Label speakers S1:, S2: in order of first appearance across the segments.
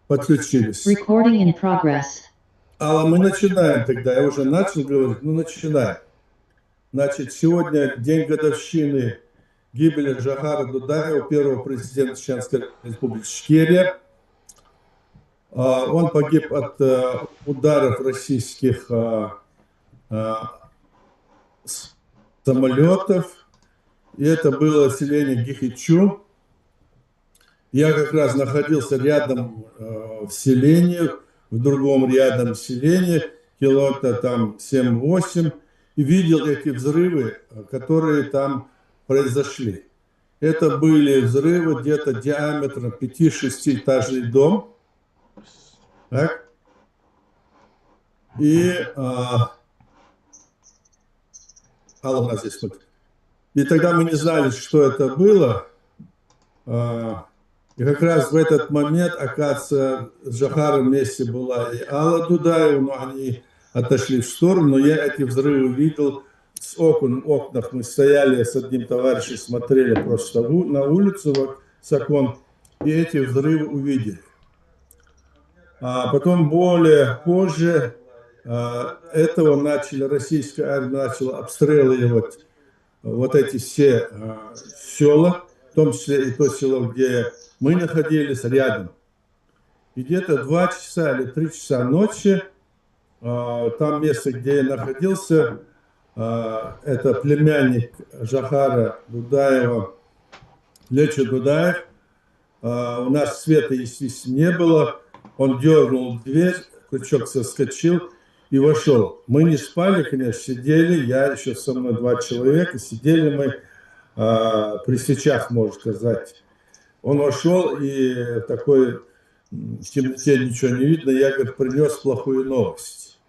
S1: подключились.
S2: Recording in progress.
S1: Алла, мы начинаем тогда. Я уже начал говорить, ну начинаем. Значит, сегодня день годовщины гибели Джохара Дудаева, первого президента Чеченской Республики Ичкерия. Он погиб от ударов российских самолетов. И это было селение Гихичу. Я как раз находился рядом в селении, в другом рядом селении, километра там 7-8, и видел эти взрывы, которые там произошли. Это были взрывы где-то диаметром 5-6-этажный дом. Так? И Алла у нас здесь вот. И тогда мы не знали, что это было. И как раз в этот момент, оказывается, с Джохаром вместе была и Алла Дудаева, но они отошли в сторону. Но я эти взрывы видел с окон. В окнах мы стояли с одним товарищем, смотрели просто на улицу с окон, и эти взрывы увидели. А потом более позже этого российская армия начала обстреливать вот эти все села, в том числе и то село, где мы находились рядом. И где-то 2 часа или 3 часа ночи, там место, где я находился, это племянник Джохара Дудаева, Лечо Дудаев. У нас света, естественно, не было. Он дернул дверь, крючок соскочил и вошел. Мы не спали, конечно, сидели, я еще со мной 2 человека, сидели мы при свечах, можно сказать. Он вошел, и такой в темноте ничего не видно. Я, говорит, принес плохую новость.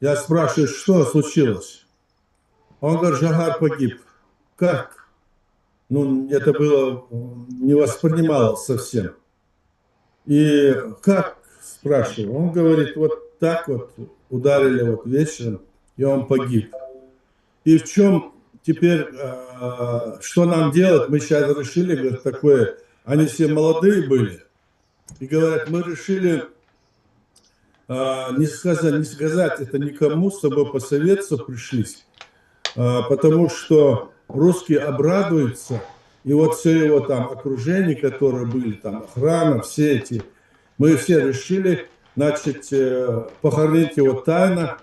S1: Я спрашиваю, что случилось? Он говорит, Джохар погиб. Как? Ну, это было, не воспринималось совсем. И как, спрашиваю? Он говорит, вот так вот ударили вот вечером, и он погиб. И в чем теперь, что нам делать? Мы сейчас решили, говорит, такое, они все молодые были, и говорят, мы решили не сказать это никому, с тобой посоветоваться пришлись, потому что русские обрадуются, и вот все его там окружение, которые были, там охрана, все эти, мы все решили, значит, похоронить его тайно,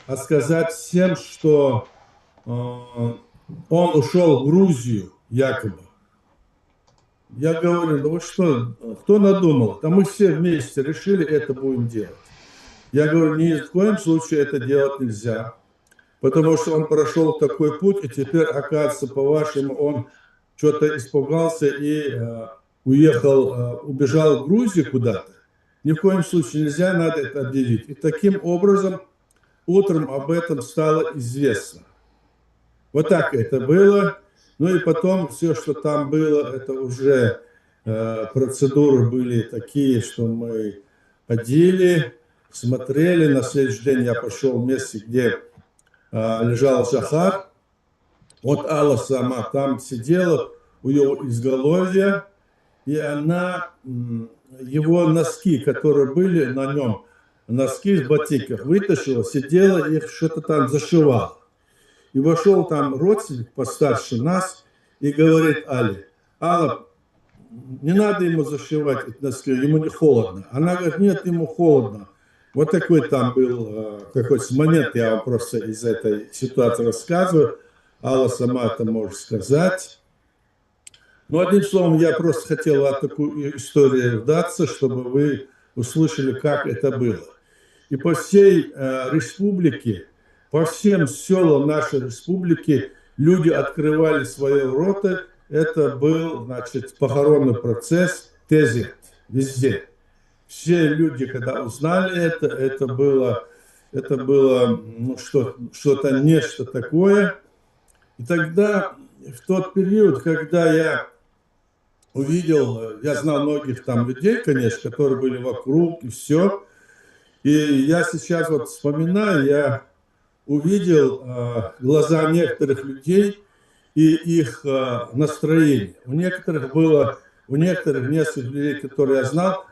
S1: а сказать всем, что он ушел в Грузию, якобы. Я говорю, да вы что, кто надумал? Да мы все вместе решили, это будем делать. Я говорю, ни в коем случае это делать нельзя, потому что он прошел такой путь, и теперь, оказывается, по-вашему, он что-то испугался и уехал, убежал в Грузию куда-то. Ни в коем случае нельзя, надо это объявить. И таким образом утром об этом стало известно. Вот так это было. Ну и потом все, что там было, это уже процедуры были такие, что мы ходили, смотрели. На следующий день я пошел в месте, где лежал Джохар. Вот Алла сама там сидела у его изголовья, и она его носки, которые были на нем, носки в ботинках, вытащила, сидела и их что-то там зашивала. И вошел там родственник постарше нас и говорит Алле, Алла, не надо ему зашивать эти носки, ему не холодно. Она говорит, нет, ему холодно. Вот такой там был какой-то момент, я вам просто из этой ситуации рассказываю. Алла сама это может сказать. Но одним словом, я просто хотел в такую историю вдаться, чтобы вы услышали, как это было. И по всей республике, по всем селам нашей республики люди открывали свои роты. Это был, значит, похоронный процесс, тезит, везде. Все люди, когда узнали это было ну, что-то, нечто такое. И тогда, в тот период, когда я увидел, я знал многих там людей, конечно, которые были вокруг и все. И я сейчас вот вспоминаю, я увидел глаза некоторых людей и их настроение. У некоторых нескольких людей, которые я знал,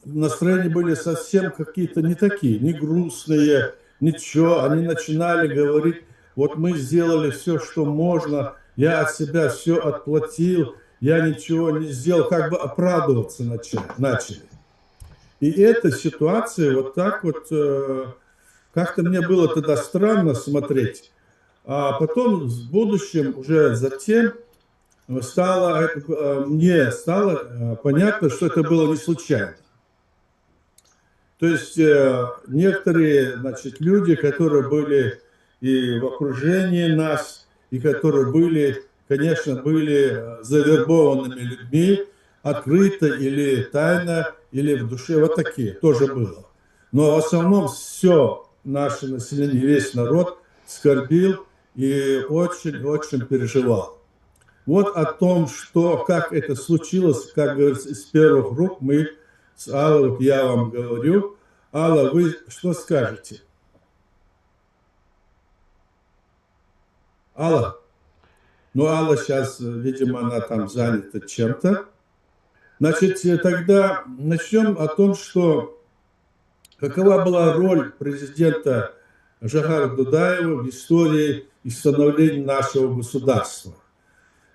S1: настроения были совсем какие-то не такие, не грустные, ничего. Они начинали говорить, вот мы сделали все, что можно, я от себя все отплатил, я ничего не сделал, как бы оправдываться начали. И эта ситуация вот так вот, как-то мне было тогда странно смотреть. А потом в будущем, уже затем, мне стало понятно, что это было не случайно. То есть некоторые, значит, люди, которые были и в окружении нас, и которые были, конечно, были завербованными людьми, открыто или тайно, или в душе, вот такие тоже было. Но в основном все наше население, весь народ скорбил и очень-очень переживал. Вот о том, что, как это случилось, как говорится, из первых рук мы с Аллой, вот я вам говорю. Алла, вы что скажете? Алла? Ну, Алла сейчас, видимо, она там занята чем-то. Значит, тогда начнем о том, что какова была роль президента Жохара Дудаева в истории и становлении нашего государства.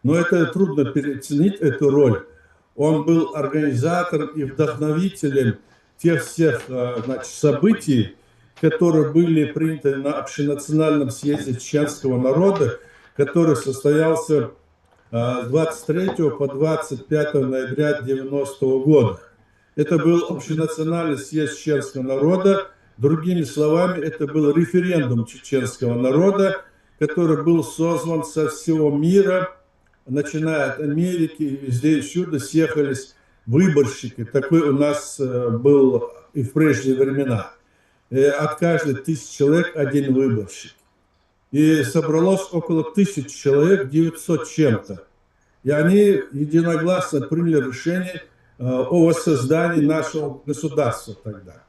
S1: Но это трудно переоценить, эту роль. Он был организатором и вдохновителем тех всех, значит, событий, которые были приняты на общенациональном съезде чеченского народа, который состоялся с 23 по 25 ноября 90 года. Это был общенациональный съезд чеченского народа. Другими словами, это был референдум чеченского народа, который был созван со всего мира, начиная от Америки, и везде всюду съехались выборщики. Такой у нас был и в прежние времена. От каждой 1000 человек один выборщик. И собралось около 1000 человек, 900 чем-то. И они единогласно приняли решение о воссоздании нашего государства тогда.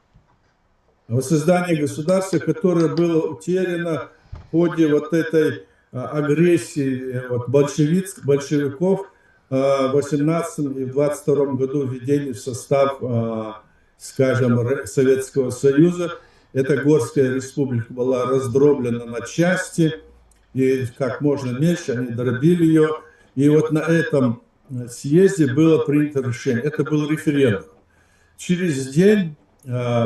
S1: О воссоздании государства, которое было утеряно в ходе вот этой агрессии вот, большевиков в 18 и 22 году введения в состав, скажем, Советского Союза. Эта Горская республика была раздроблена на части, и как можно меньше они дробили ее. И вот на этом съезде было принято решение. Это был референдум. Через день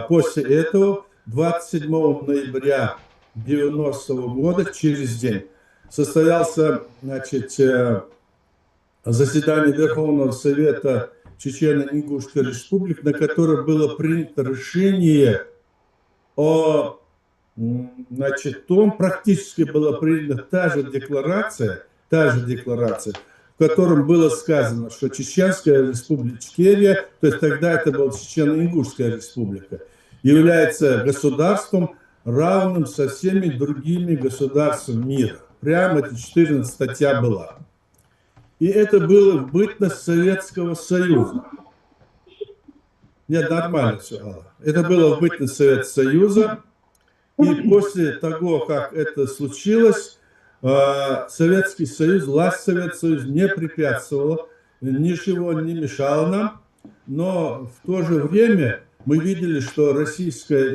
S1: после этого, 27 ноября 90 года, через день, состоялся, значит, заседание Верховного Совета Чечено-Ингушской Республики, на котором было принято решение о, значит, том, практически была принята та же декларация, в котором было сказано, что Чеченская республика Ичкерия, то есть тогда это была Чечено-Ингушская республика, является государством, равным со всеми другими государствами мира. Прямо эта 14 статья была. И это было в бытность Советского Союза. Нет, нормально все. Это было в бытность Советского Союза. И после того, как это случилось, Советский Союз, власть Советского Союза не препятствовала, ничего не мешало нам. Но в то же время мы видели, что РСФСР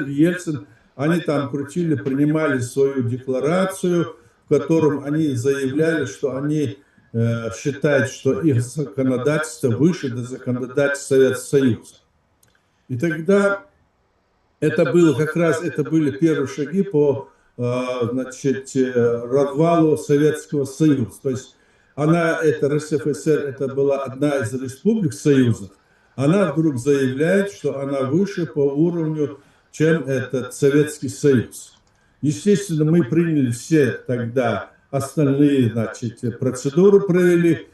S1: и Ельцин, они там крутили, принимали свою декларацию, в котором они заявляли, что они считают, что их законодательство выше до законодательства Советского Союза. И тогда это было как раз, это были первые шаги по, значит, развалу Советского Союза. То есть это РСФСР, это была одна из республик Союза, она вдруг заявляет, что она выше по уровню, чем этот Советский Союз. Естественно, мы приняли все тогда остальные, значит, процедуры, провели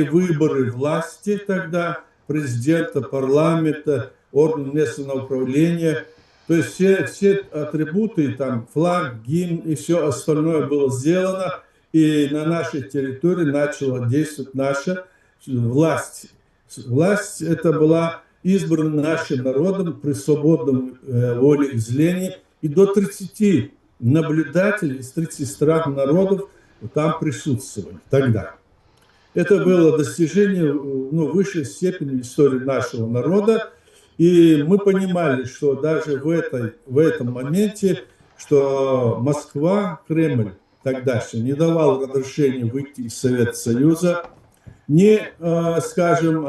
S1: выборы власти тогда, президента, парламента, органов местного управления. То есть все атрибуты, там флаг, гимн и все остальное было сделано, и на нашей территории начала действовать наша власть. Власть это была избрана нашим народом при свободном волеизъявлении, и до 30 наблюдателей из 30 стран народов там присутствовали тогда. Это было достижение, ну, высшей степени в истории нашего народа. И мы понимали, что даже в этом моменте, что Москва, Кремль тогдашний не давал разрешения выйти из Советского Союза, ни, скажем,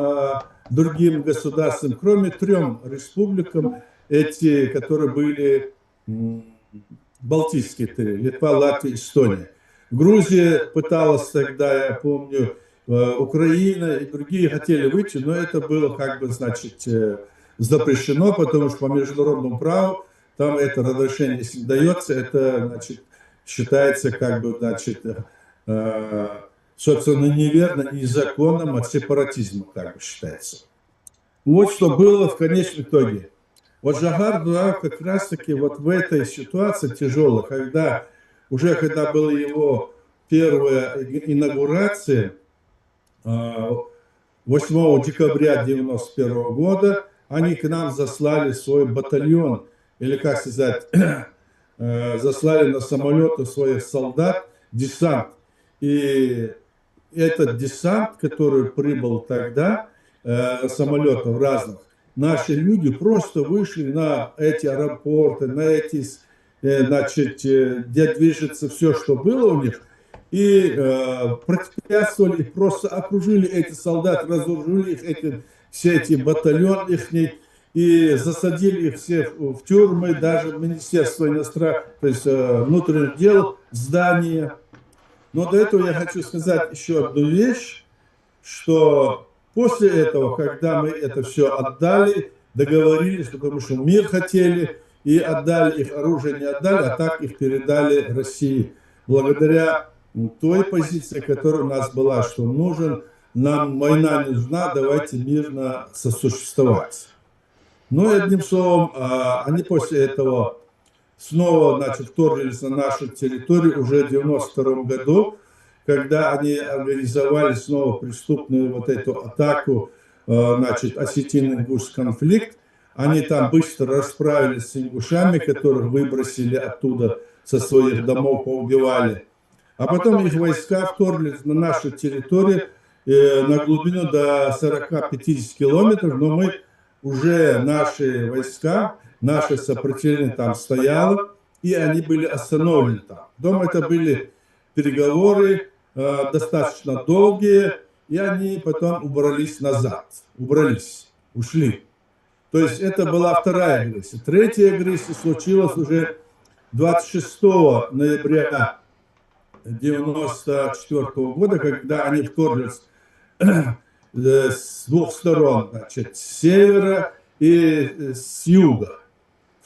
S1: другим государствам, кроме трем республикам, эти, которые были Балтийские три, Литва, Латвия, Эстония. Грузия пыталась тогда, я помню, Украина и другие хотели выйти, но это было, как бы, значит, запрещено, потому что по международному праву там это разрешение, если дается, это, значит, считается, как бы, значит, собственно, неверно, незаконным, от сепаратизма, как бы считается. Вот что было в конечном итоге. Вот Жохар Дудаев как раз-таки вот в этой ситуации тяжелой, когда была его первая инаугурация, 8 декабря 1991 года, они к нам заслали свой батальон, или, как сказать, заслали на самолеты своих солдат, десант. И этот десант, который прибыл тогда, самолетов разных, наши люди просто вышли на эти аэропорты, на эти, значит, где движется все, что было у них, и препятствовали, просто окружили эти солдаты, разоружили их, все эти батальоны их, и засадили их всех в тюрьмы, даже Министерство иностранных, то есть внутренних дел, здания. Но до этого я хочу сказать еще одну вещь, что после этого, когда мы это все отдали, договорились, потому что мир хотели, и отдали их, оружие не отдали, а так их передали России. Благодаря той позиции, которая у нас была, что нам война не нужна, давайте мирно сосуществовать. Но, одним словом, они после этого снова, значит, вторглись на нашу территорию уже в 1992 году, когда они организовали снова преступную вот эту атаку, значит, осетино-ингушский конфликт. Они там быстро расправились с ингушами, которых выбросили оттуда со своих домов, поубивали. А потом их войска вторглись на нашу территорию на глубину до 40-50 километров, но мы уже, наши войска, наше сопротивление там стояло, и они были остановлены там. Дома это были переговоры достаточно долгие, и они потом убрались назад, ушли. То есть это была вторая агрессия. Третья агрессия случилась уже 26 ноября 1994 года, когда они вторглись с двух сторон, значит, с севера и с юга.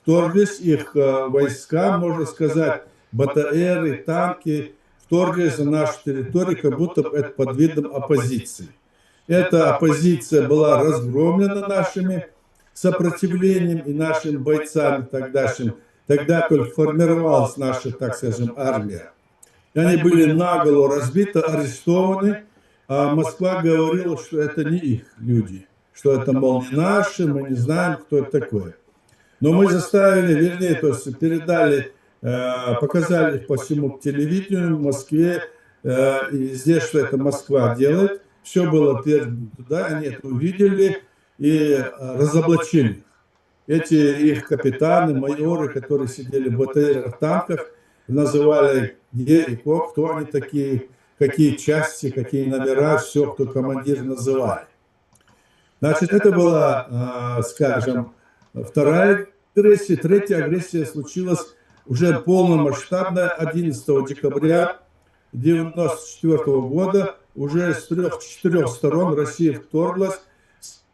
S1: Вторглись их войска, можно сказать, БТРы, танки, вторглись на нашу территорию, как будто это под видом оппозиции. Эта оппозиция была разгромлена нашими сопротивлением и нашими бойцами тогдашним. Тогда только формировалась наша, так скажем, армия. И они были наголо разбиты, арестованы, а Москва говорила, что это не их люди, что это, мол, не наши, мы не знаем, кто это такой. Но мы заставили, вернее, то есть передали, показали их по всему телевидению в Москве, и здесь, что это Москва делает. Все было передано туда, они это увидели и разоблачили. Эти их капитаны, майоры, которые сидели в БТРах, танках, называли где и кто они такие, какие части, какие номера, все, кто командир, называли. Значит, это была, скажем, вторая агрессия. Третья агрессия случилась уже полномасштабно 11 декабря 1994 года. Уже с 3-4 сторон Россия вторглась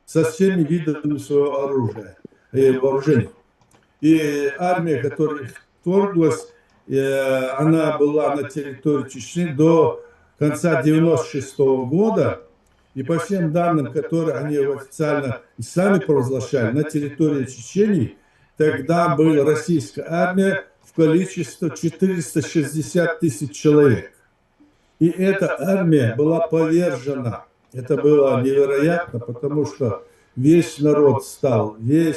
S1: со всеми видами своего оружия и вооружений. И армия, которая вторглась, она была на территории Чечни до конца 1996 года. И по всем данным, которые они официально и сами провозглашали, на территории Чечни, тогда была российская армия в количестве 460 тысяч человек. И эта армия была повержена. Это было невероятно, потому что весь народ стал. Не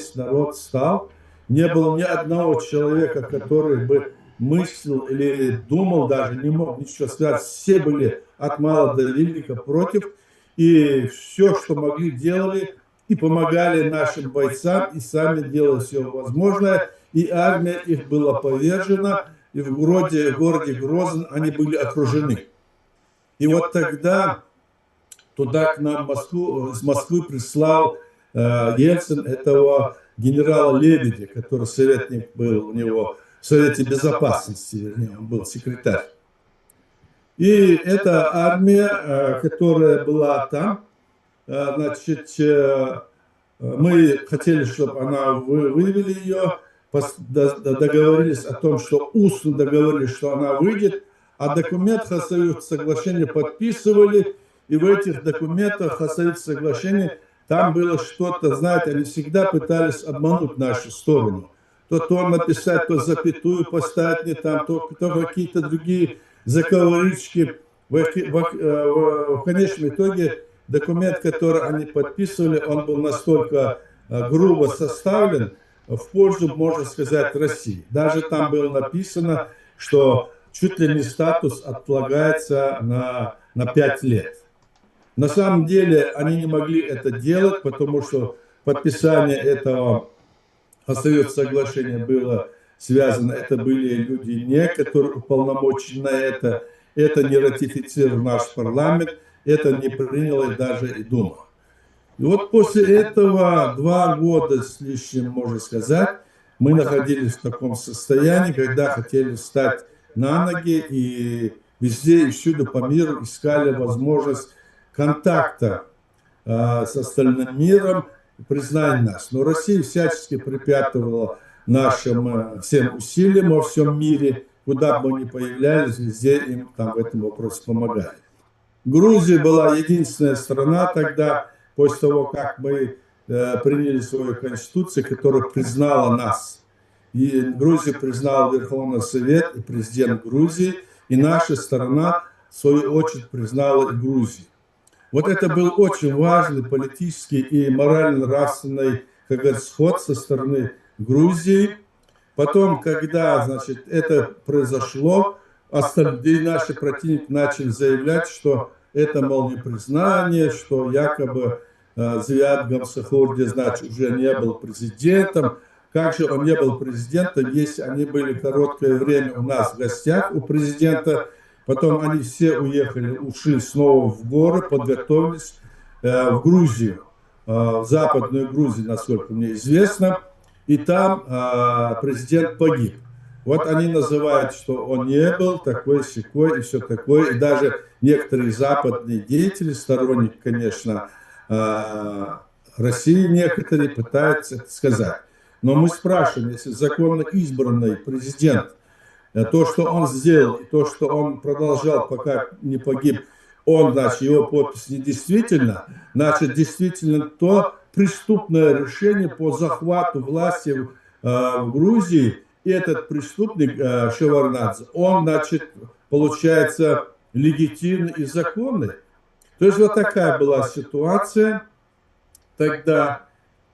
S1: было ни одного человека, который бы мыслил или думал даже, не мог ничего сказать. Все были от мала до велика против, и все, что могли, делали, и помогали нашим бойцам, и сами делали все возможное, и армия их была повержена, и в городе Грозный они были окружены. И вот тогда туда к нам из Москвы прислал Ельцин этого генерала Лебедя, который советник был у него в Совете Безопасности, вернее, он был секретарь. И эта армия, которая была там, значит, мы хотели, чтобы она вывели ее, договорились о том, что устно договорились, что она выйдет, а документ Хасавюрт соглашения подписывали, и в этих документах Хасавюрт соглашения там было что-то, знаете, они всегда пытались обмануть нашу сторону. То написать, то запятую поставить не там, то какие-то другие заковырючки. В конечном итоге документ, который они подписывали, он был настолько грубо составлен в пользу, можно сказать, России. Даже там было написано, что чуть ли не статус отлагается на 5 лет. На самом деле они не могли это делать, потому что подписание этого соглашения было связано, это были люди не, которые уполномочены на это не ратифицировал наш парламент, это не приняла даже и Дума. И вот после этого 2 года с лишним, можно сказать, мы находились в таком состоянии, когда хотели встать на ноги и везде и всюду по миру искали возможность контакта с остальным миром, признания нас. Но Россия всячески препятствовала нашим всем усилиям во всем мире, куда бы мы ни появлялись, везде им там в этом вопросе помогали. Грузия была единственная страна тогда, после того, как мы приняли свою конституцию, которая признала нас. И Грузия признала Верховный Совет и президент Грузии, и наша страна, в свою очередь, признала и Грузию. Вот это был очень важный политический и морально-нравственный, как говорится, сход со стороны Грузии. Потом, когда, значит, это произошло, остальные наши противники начали заявлять, что это, мол, непризнание, что якобы Зиад Гамсахурди, значит, уже не был президентом. Как же он не был президентом, если они были короткое время у нас в гостях у президента, потом они все уехали, ушли снова в горы, подготовились в Грузию, в Западную Грузию, насколько мне известно, и там президент погиб. Вот они называют, что он не был такой-сякой и все такое. И даже некоторые западные деятели, сторонники, конечно, России некоторые пытаются это сказать. Но мы спрашиваем, если законно избранный президент, то, что он сделал, и то, что он продолжал, пока не погиб, он, значит, его подпись недействительна, значит, действительно то преступное решение по захвату власти в Грузии, и этот преступник Шеварднадзе, он, значит, получается легитимный и законный. То есть вот такая была ситуация тогда.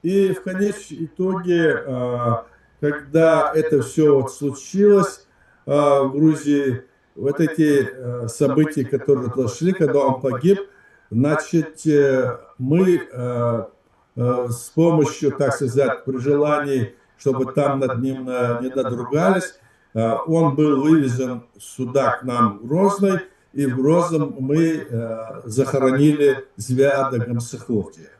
S1: И в конечном итоге, когда это все вот случилось в Грузии, вот эти события, которые произошли, когда он погиб, значит, мы с помощью, так сказать, при желании, чтобы там над ним не надругались, он был вывезен сюда к нам в Грозный, и в Грозном мы захоронили Зиада Гамсахурдия.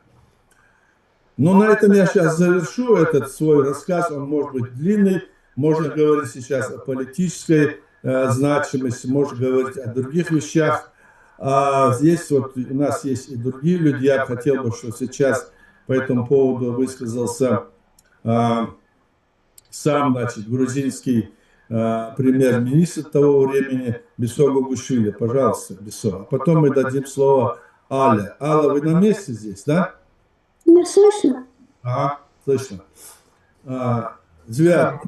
S1: Но на этом я сейчас завершу этот свой рассказ, он может быть длинный, можно говорить сейчас о политической значимости, можно говорить о других вещах. А здесь вот у нас есть и другие люди, я хотел бы, чтобы сейчас по этому поводу высказался сам, значит, грузинский премьер-министр того времени Бесо Гугушвили. Пожалуйста, Бесо. А потом мы дадим слово Але. Алла, вы на месте здесь, да?
S2: Не слышно.
S1: Ага, слышно. Зиад,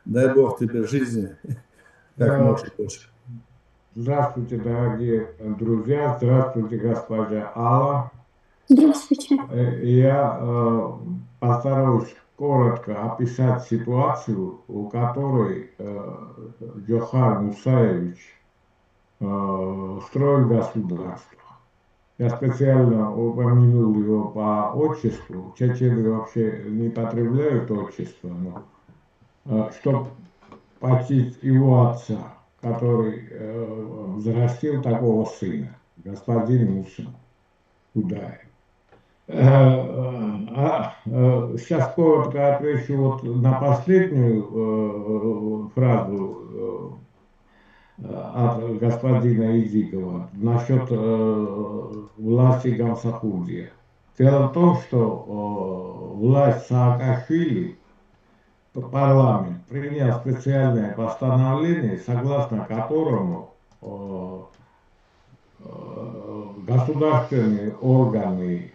S1: дай Бог тебе жизни, как можно больше.
S3: Здравствуйте, дорогие друзья, здравствуйте, госпожа Алла.
S2: Здравствуйте.
S3: Я постараюсь коротко описать ситуацию, у которой Джохар Мусаевич строил государство. Я специально упомянул его по отчеству. Чеченцы вообще не потребляют отчество, но чтобы почтить его отца, который взрастил такого сына, господин Муса Худаев. Сейчас коротко отвечу вот на последнюю фразу от господина Изикова насчет власти Гамсахурдия. Дело в том, что власть Саакашвили, парламент, принял специальное постановление, согласно которому государственные органы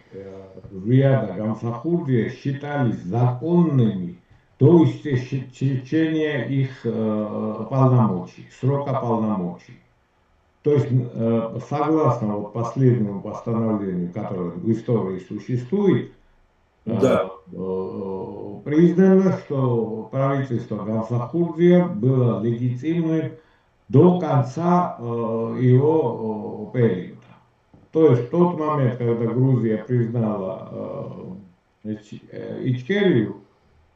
S3: Зияда Гамсахурдия считались законными до истечения их полномочий, срока полномочий. То есть, согласно вот последнему постановлению, которое в истории существует,
S1: Да.
S3: признано, что правительство Гамсахурдия было легитимным до конца его периода. То есть в тот момент, когда Грузия признала Ичкерию,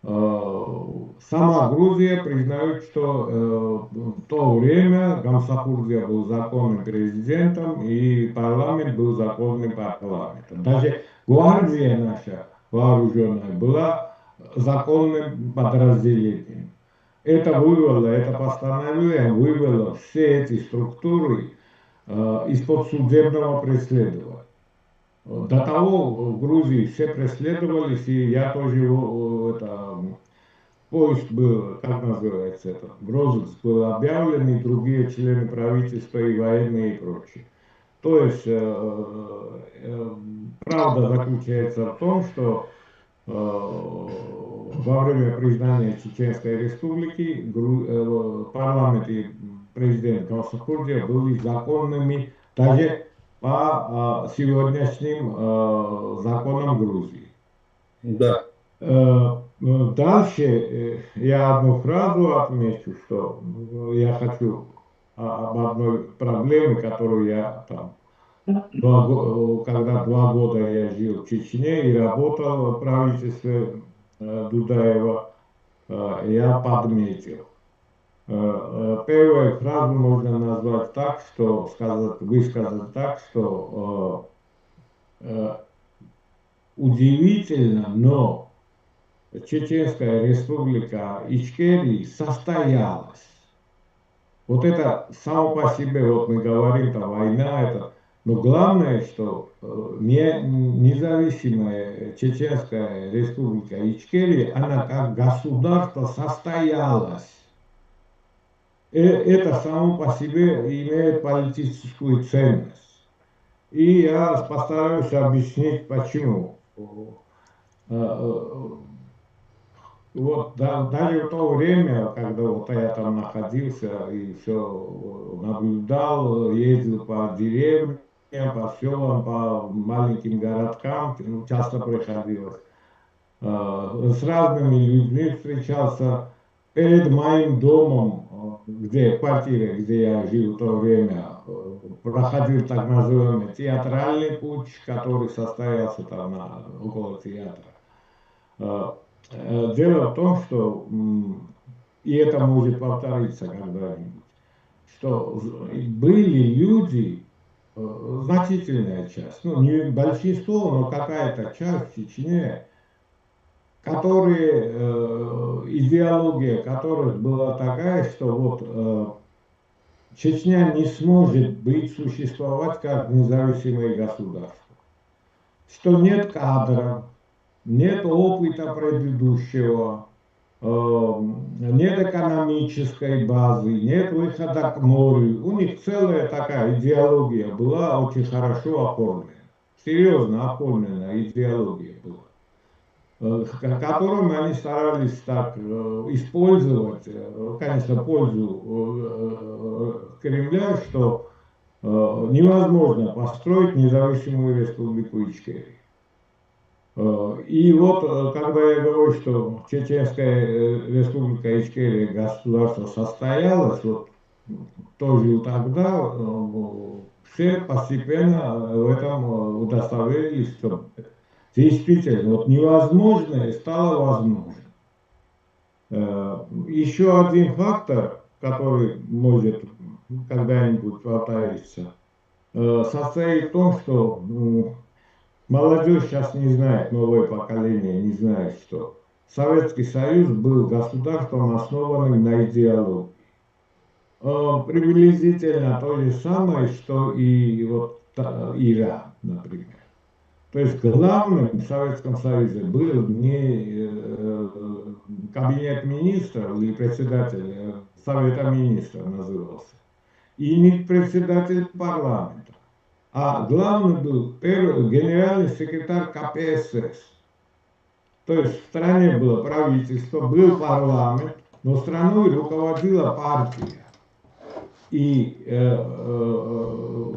S3: сама Грузия признает, что в то время Гамсахурдия был законным президентом и парламент был законным парламентом. Даже гвардия наша вооруженная была законным подразделением. Это постановление вывело все эти структуры из-под судебного преследования. До того в Грузии все преследовались, и я тоже поиск был, как называется это, розыск был объявлен, и другие члены правительства, и военные, и прочее. То есть правда заключается в том, что во время признания Чеченской Республики парламент и президент Гамсахурдия были законными даже по сегодняшним законам Грузии.
S1: Да.
S3: Дальше я одну фразу отмечу, что я хочу об одной проблеме, которую я там, когда 2 года я жил в Чечне и работал в правительстве Дудаева, я подметил. Первую фразу можно назвать так, что высказать так, что удивительно, но Чеченская республика Ичкерии состоялась. Вот это само по себе, вот мы говорим, там война, это, но главное, что независимая Чеченская республика Ичкерия, она как государство состоялась. Это само по себе имеет политическую ценность. И я постараюсь объяснить, почему. Вот даже в то время, когда вот я там находился и все наблюдал, ездил по деревням, по селам, по маленьким городкам, часто приходилось, с разными людьми встречался. Перед моим домом, в квартире, где я жил в то время, проходил так называемый театральный путь, который состоялся там около театра. Дело в том, что, и это может повториться когда-нибудь, что были люди, значительная часть, ну не большинство, но какая-то часть в Чечне, которые, идеология которых была такая, что вот Чечня не сможет существовать как независимое государство, что нет кадров, нет опыта предыдущего, нет экономической базы, нет выхода к морю. У них целая такая идеология была очень хорошо оформлена, серьезно оформленная идеология была, которым они старались так использовать, конечно, пользу Кремля, что невозможно построить независимую республику Ичкерии. И вот, когда я говорю, что Чеченская республика Ичкерия государство состоялось, вот кто жил тогда, все постепенно в этом удостоверились, что действительно вот невозможное стало возможным. Еще один фактор, который может когда-нибудь повториться, состоит в том, что молодежь сейчас не знает, новое поколение не знает, что Советский Союз был государством, основанным на идеологии. Приблизительно то же самое, что и вот Иран, например. То есть главным в Советском Союзе был не кабинет министров или председатель Совета министров назывался, и не председатель парламента, а главным был генеральный секретарь КПСС. То есть в стране было правительство, был парламент, но страной руководила партия. И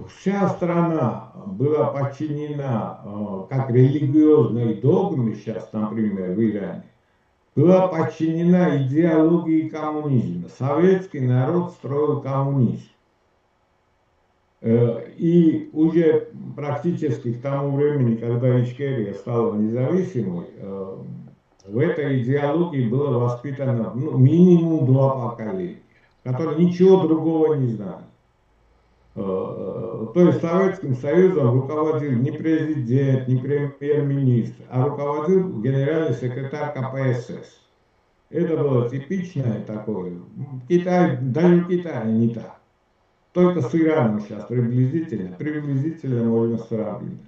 S3: вся страна была подчинена, как религиозной догме сейчас, например, в Иране, была подчинена идеологии коммунизма. Советский народ строил коммунизм. И уже практически к тому времени, когда Ичкерия стала независимой, в этой идеологии было воспитано минимум 2 поколения, которые ничего другого не знали. То есть Советским Союзом руководил не президент, не премьер-министр, а руководил генеральный секретарь КПСС. Это было типичное такое. Китай, даже в Китае не так. Только с Ираном сейчас приблизительно можно сравнить.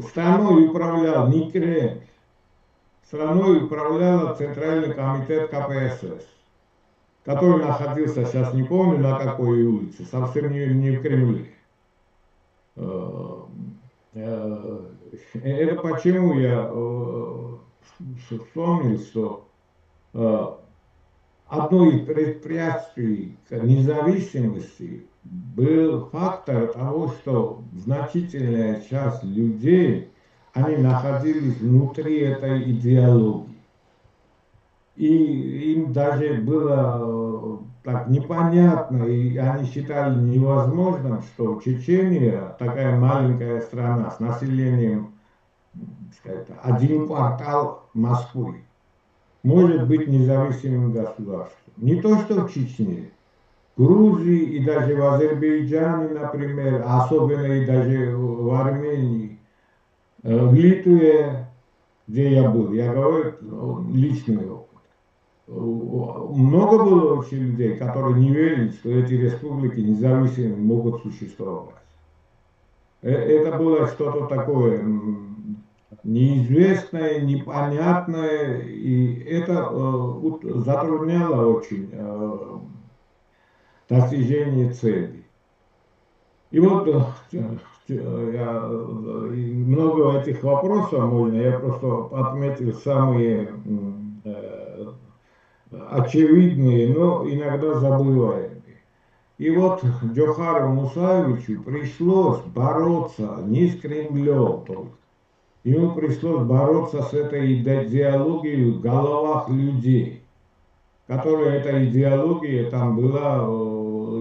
S3: Страной управлял не Кремль, страной управлял Центральный комитет КПСС, который находился, сейчас не помню на какой улице, совсем не в Кремле. Это почему я вспомнил, что одно из препятствий к независимости был фактор того, что значительная часть людей, они находились внутри этой идеологии. И им даже было так непонятно, и они считали невозможным, что Чечения, такая маленькая страна с населением, сказать, 1 квартал Москвы, может быть независимым государством. Не то, что в Чечне, в Грузии и даже в Азербайджане, например, особенно и даже в Армении, в Литве, где я был, я говорю личный опыт. Много было очень людей, которые не верили, что эти республики независимые могут существовать. Это было что-то такое неизвестное, непонятное, и это затрудняло очень достижение цели. И вот много этих вопросов можно, я просто отметил самые очевидные, но иногда забываемые. И вот Джохару Мусаевичу пришлось бороться не с Кремлем только. Ему пришлось бороться с этой идеологией в головах людей, которая эта идеология там была,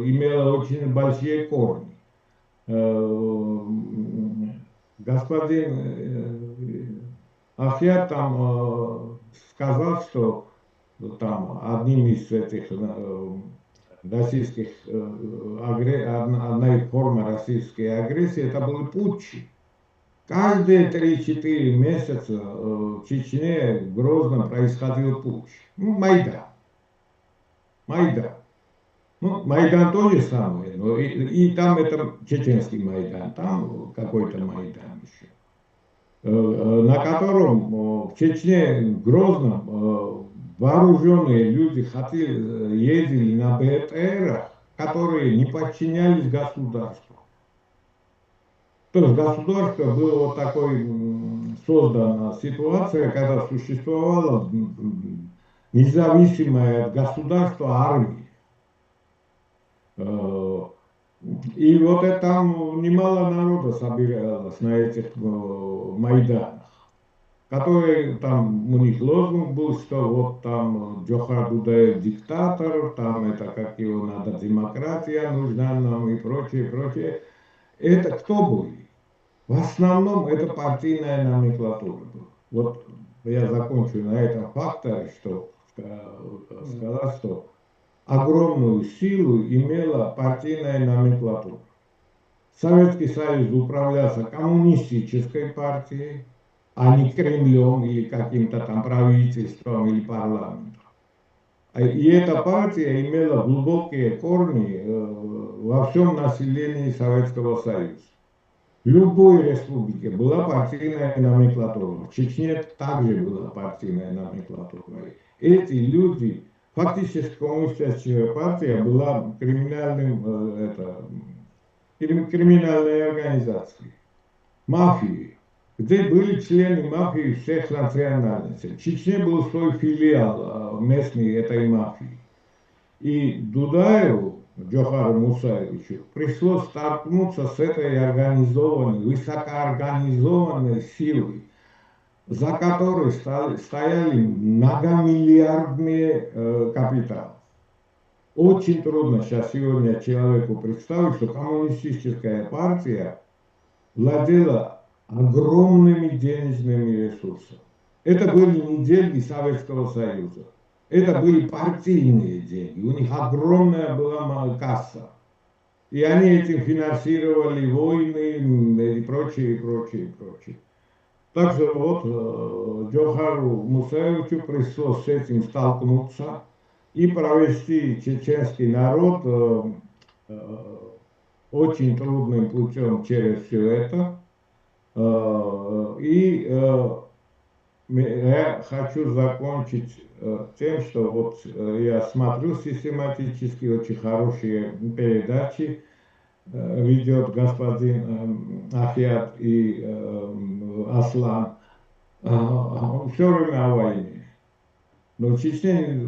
S3: имела очень большие корни. Господин Ахьят там сказал, что там одним из этих российских, одна из форм российской агрессии, это были путчи. Каждые 3-4 месяца в Чечне, в Грозном происходил путч. Майдан. Майдан то же самое, но и там это чеченский Майдан, там какой-то Майдан еще, на котором в Чечне, в Грозном, вооруженные люди ездили на БТРах, которые не подчинялись государству. То есть государство было вот такой создана ситуация, когда существовала независимое от государства армия. И вот это там немало народа собиралось на этих Майданах. которые там, у них лозунг был, что вот там Джохар Дудаев диктатор, там это как его надо, демократия нужна нам и прочее, прочее. Это кто были? В основном это партийная номенклатура была. Вот я закончу на этом факторе, что сказать, что огромную силу имела партийная номенклатура. Советский Союз управлялся коммунистической партией, а не Кремлем или каким-то там правительством или парламентом. И эта партия имела глубокие корни во всем населении Советского Союза. В любой республике была партийная номенклатура. В Чечне также была партийная номенклатура. Эти люди, фактически коммунистическая партия была криминальной организацией, мафией, где были члены мафии всех национальностей. В Чечне был свой филиал местный этой мафии. И Дудаеву, Джохару Мусаевичу, пришлось столкнуться с этой организованной, высокоорганизованной силой, за которой стояли многомиллиардные капиталы. Очень трудно сейчас сегодня человеку представить, что коммунистическая партия владела огромными денежными ресурсами. Это были не деньги Советского Союза. Это были партийные деньги. У них огромная была касса. И они этим финансировали войны и прочее, прочее, прочее. Так что вот Джохару Мусаевичу пришлось с этим столкнуться и провести чеченский народ очень трудным путем через все это. И я хочу закончить тем, что вот я смотрю систематически очень хорошие передачи, ведет господин Ахьят и Аслан, все время о войне. Но в Чечне,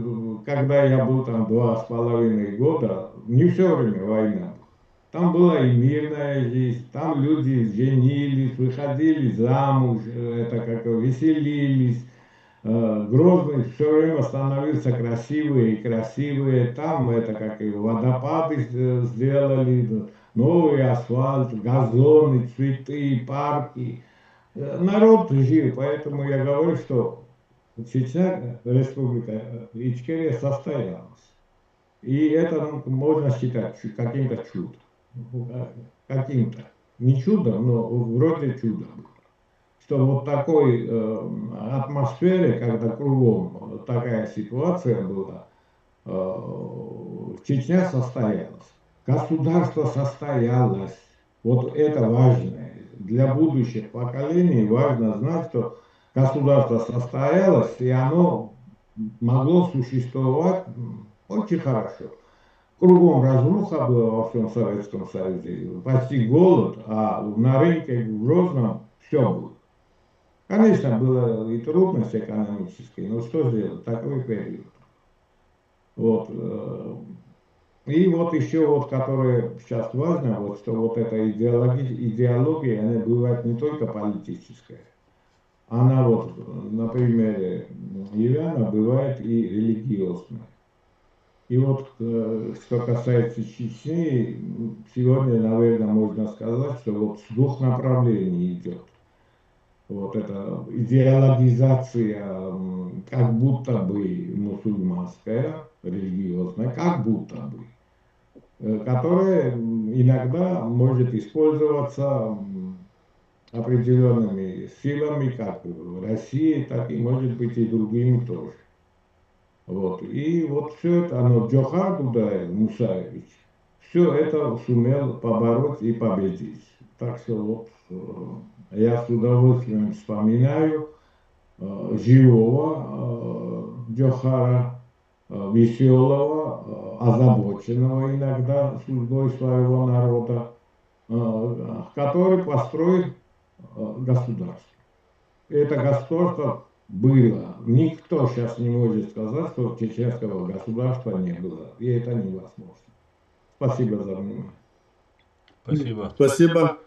S3: когда я был там 2,5 года, не все время война. Там была и мирная жизнь, там люди женились, выходили замуж, это как веселились. Грозный все время становился красивые и красивые. Там это как и водопады сделали, новый асфальт, газоны, цветы, парки. Народ жил, поэтому я говорю, что Чечня, республика Ичкерия состоялась. И это можно считать каким-то чудом. Каким-то. Не чудом, но вроде чудом. Что вот такой атмосфере, когда кругом такая ситуация была, Чечня состоялась. Государство состоялось. Вот это важно. Для будущих поколений важно знать, что государство состоялось, и оно могло существовать очень хорошо. Кругом разруха была во всем Советском Союзе, почти голод, а на рынке в Грозном все было. Конечно, была и трудность экономическая, но что сделать, такой период. Вот. И вот еще вот, которое сейчас важно, вот, что вот эта идеология, она бывает не только политическая, она вот на примере Ивана бывает и религиозная. И вот, что касается Чечни, сегодня, наверное, можно сказать, что вот с двух направлений идет. Вот эта идеологизация, как будто бы мусульманская, религиозная, как будто бы, которая иногда может использоваться определенными силами, как в России, так и, может быть, и другими тоже. Вот. И вот все это, оно Джохар Дудаев, Мусаевич, все это сумел побороть и победить. Так что вот я с удовольствием вспоминаю живого Джохара, веселого, озабоченного иногда судьбой своего народа, который построил государство. Это государство было. Никто сейчас не может сказать, что чеченского государства не было. И это невозможно. Спасибо за внимание.
S4: Спасибо.
S1: Спасибо.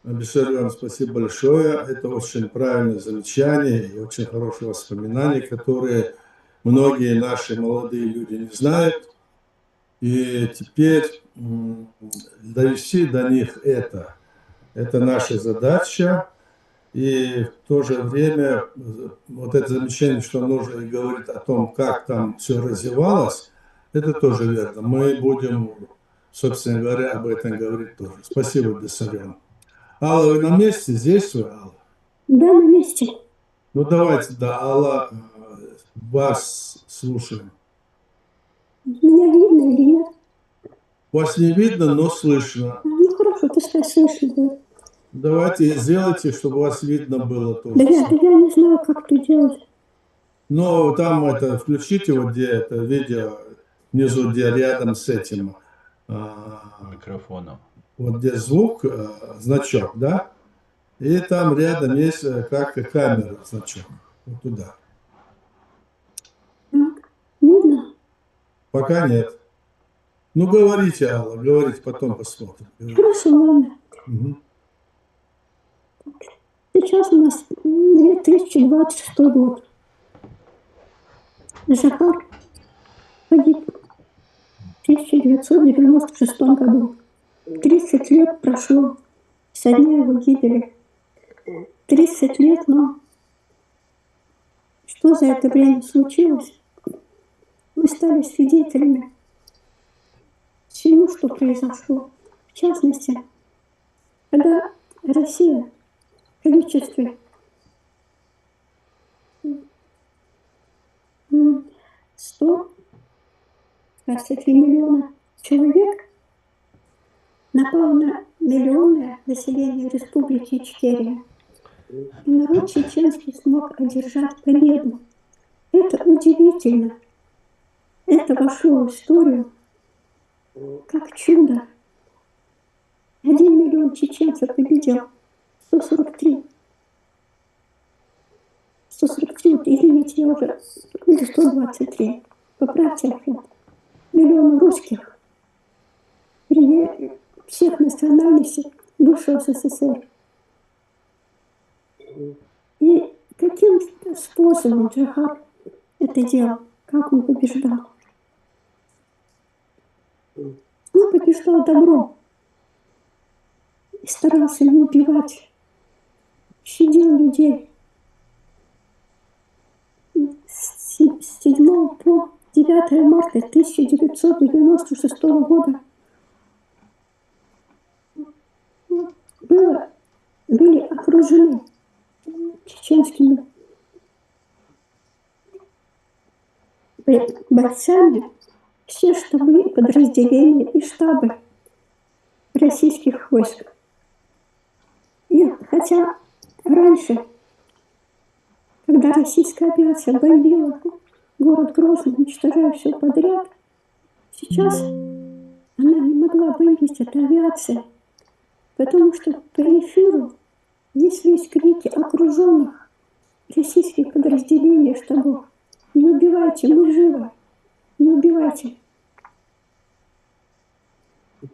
S1: Бессарён, спасибо большое. Это очень правильное замечание и очень хорошие воспоминания, которые многие наши молодые люди не знают. И теперь довести до них это наша задача. И в то же время вот это замечание, что нужно и говорить о том, как там все развивалось, это тоже верно. Мы будем, собственно говоря, об этом говорить тоже. Спасибо, Бессарён. Алла, вы на месте? Здесь вы, Алла?
S2: Да, на месте.
S1: Ну давайте, да, Алла, вас слушаем.
S2: Меня видно или нет?
S1: Вас не видно, но слышно.
S2: Ну хорошо, пускай слышно будет.
S1: Давайте сделайте, чтобы вас видно было
S2: Да
S1: тоже.
S2: я не знаю, как это делать.
S1: Но там это включите, вот где это видео, внизу, где рядом с этим,
S4: Микрофоном.
S1: вот где звук, значок, да? И там рядом есть как и камера, значок. Вот туда.
S2: Так, видно?
S1: Пока нет. Ну, говорите, Алла, говорите, потом посмотрим.
S2: Хорошо, ладно.
S1: Угу.
S2: Сейчас у нас 2026 год. Захар погиб в 1996 году. 30 лет прошло со дня его гибели. 30 лет, но что за это время случилось? Мы стали свидетелями всему, что произошло. В частности, когда Россия в количестве 123 миллиона человек напал на миллионное население Республики Ичкерия. И народ чеченский смог одержать победу. Это удивительно. Это вошло в историю как чудо. 1 миллион чеченцев победил. 143. 143, вот, извините, я уже... Или 123. Поправьте ответ. Миллион русских. Вернее, всех национальностей бывшего СССР. И каким способом Джахар это делал? Как он побеждал? Он побеждал добро. И старался не убивать. Щадил людей. С 7 по 9 марта 1996 года были окружены чеченскими бойцами все штабы и подразделения и штабы российских войск. И хотя раньше, когда российская авиация бомбила город Грозный, уничтожая все подряд, сейчас она не могла бомбить, эта авиация, потому что по эфиру неслись крики окруженных российских подразделений штабов: не убивайте, мы живы, не убивайте.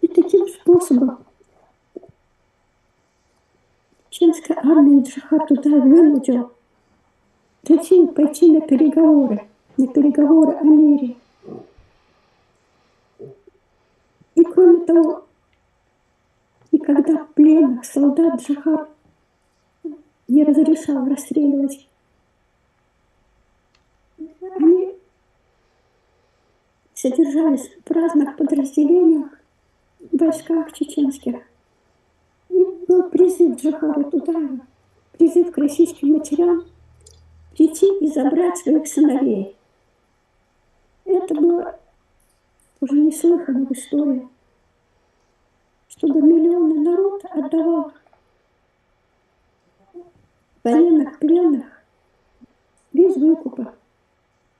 S2: И таким способом чеченская армия Джахар туда вынудил Россию пойти на переговоры о мире. И кроме того, и когда пленных солдат Джахар не разрешал расстреливать, они содержались в разных подразделениях, в войсках чеченских. И был призыв Джахара Дудаева, призыв к российским матерям прийти и забрать своих сыновей. Это было уже неслыханно в истории, чтобы миллионный народ отдавал военных пленных без выкупа,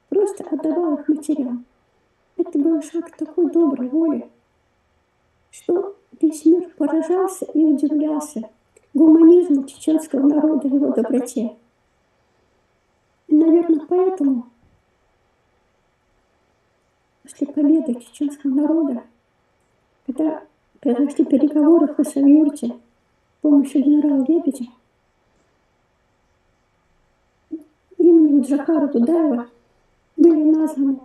S2: просто отдавал их матерям. Это был шаг такой доброй воли, что весь мир поражался и удивлялся гуманизму чеченского народа, его доброте. И, наверное, поэтому после победы чеченского народа, когда произошли переговоры в Хасавюрте, помощью генерала Лебедя именем Джохара Дудаева были названы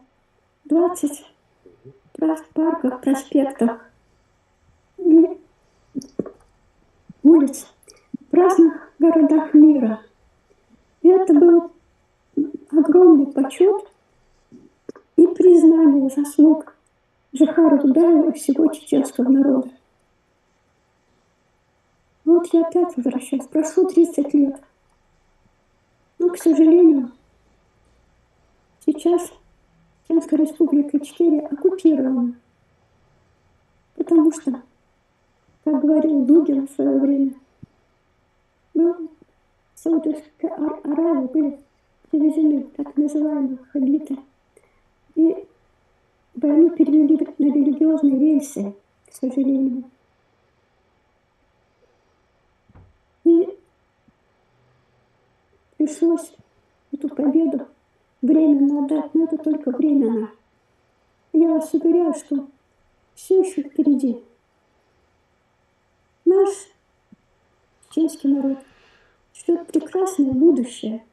S2: 20 парков, проспектов и улиц в разных городах мира. И это был огромный почет и признание заслуг Джохара Дудаева и всего чеченского народа. Вот я опять возвращаюсь. Прошло 30 лет. Но, к сожалению, сейчас Чеченская республика Ичкерия оккупирована. Потому что, как говорил Дугин в свое время, в Саудовской Аравии были привезены так называемые хабиты. И войну перевели на религиозные рельсы, к сожалению. И пришлось эту победу временно отдать, но это только временно. Я вас уверяю, что все еще впереди. Наш чеченский народ ждет прекрасное будущее,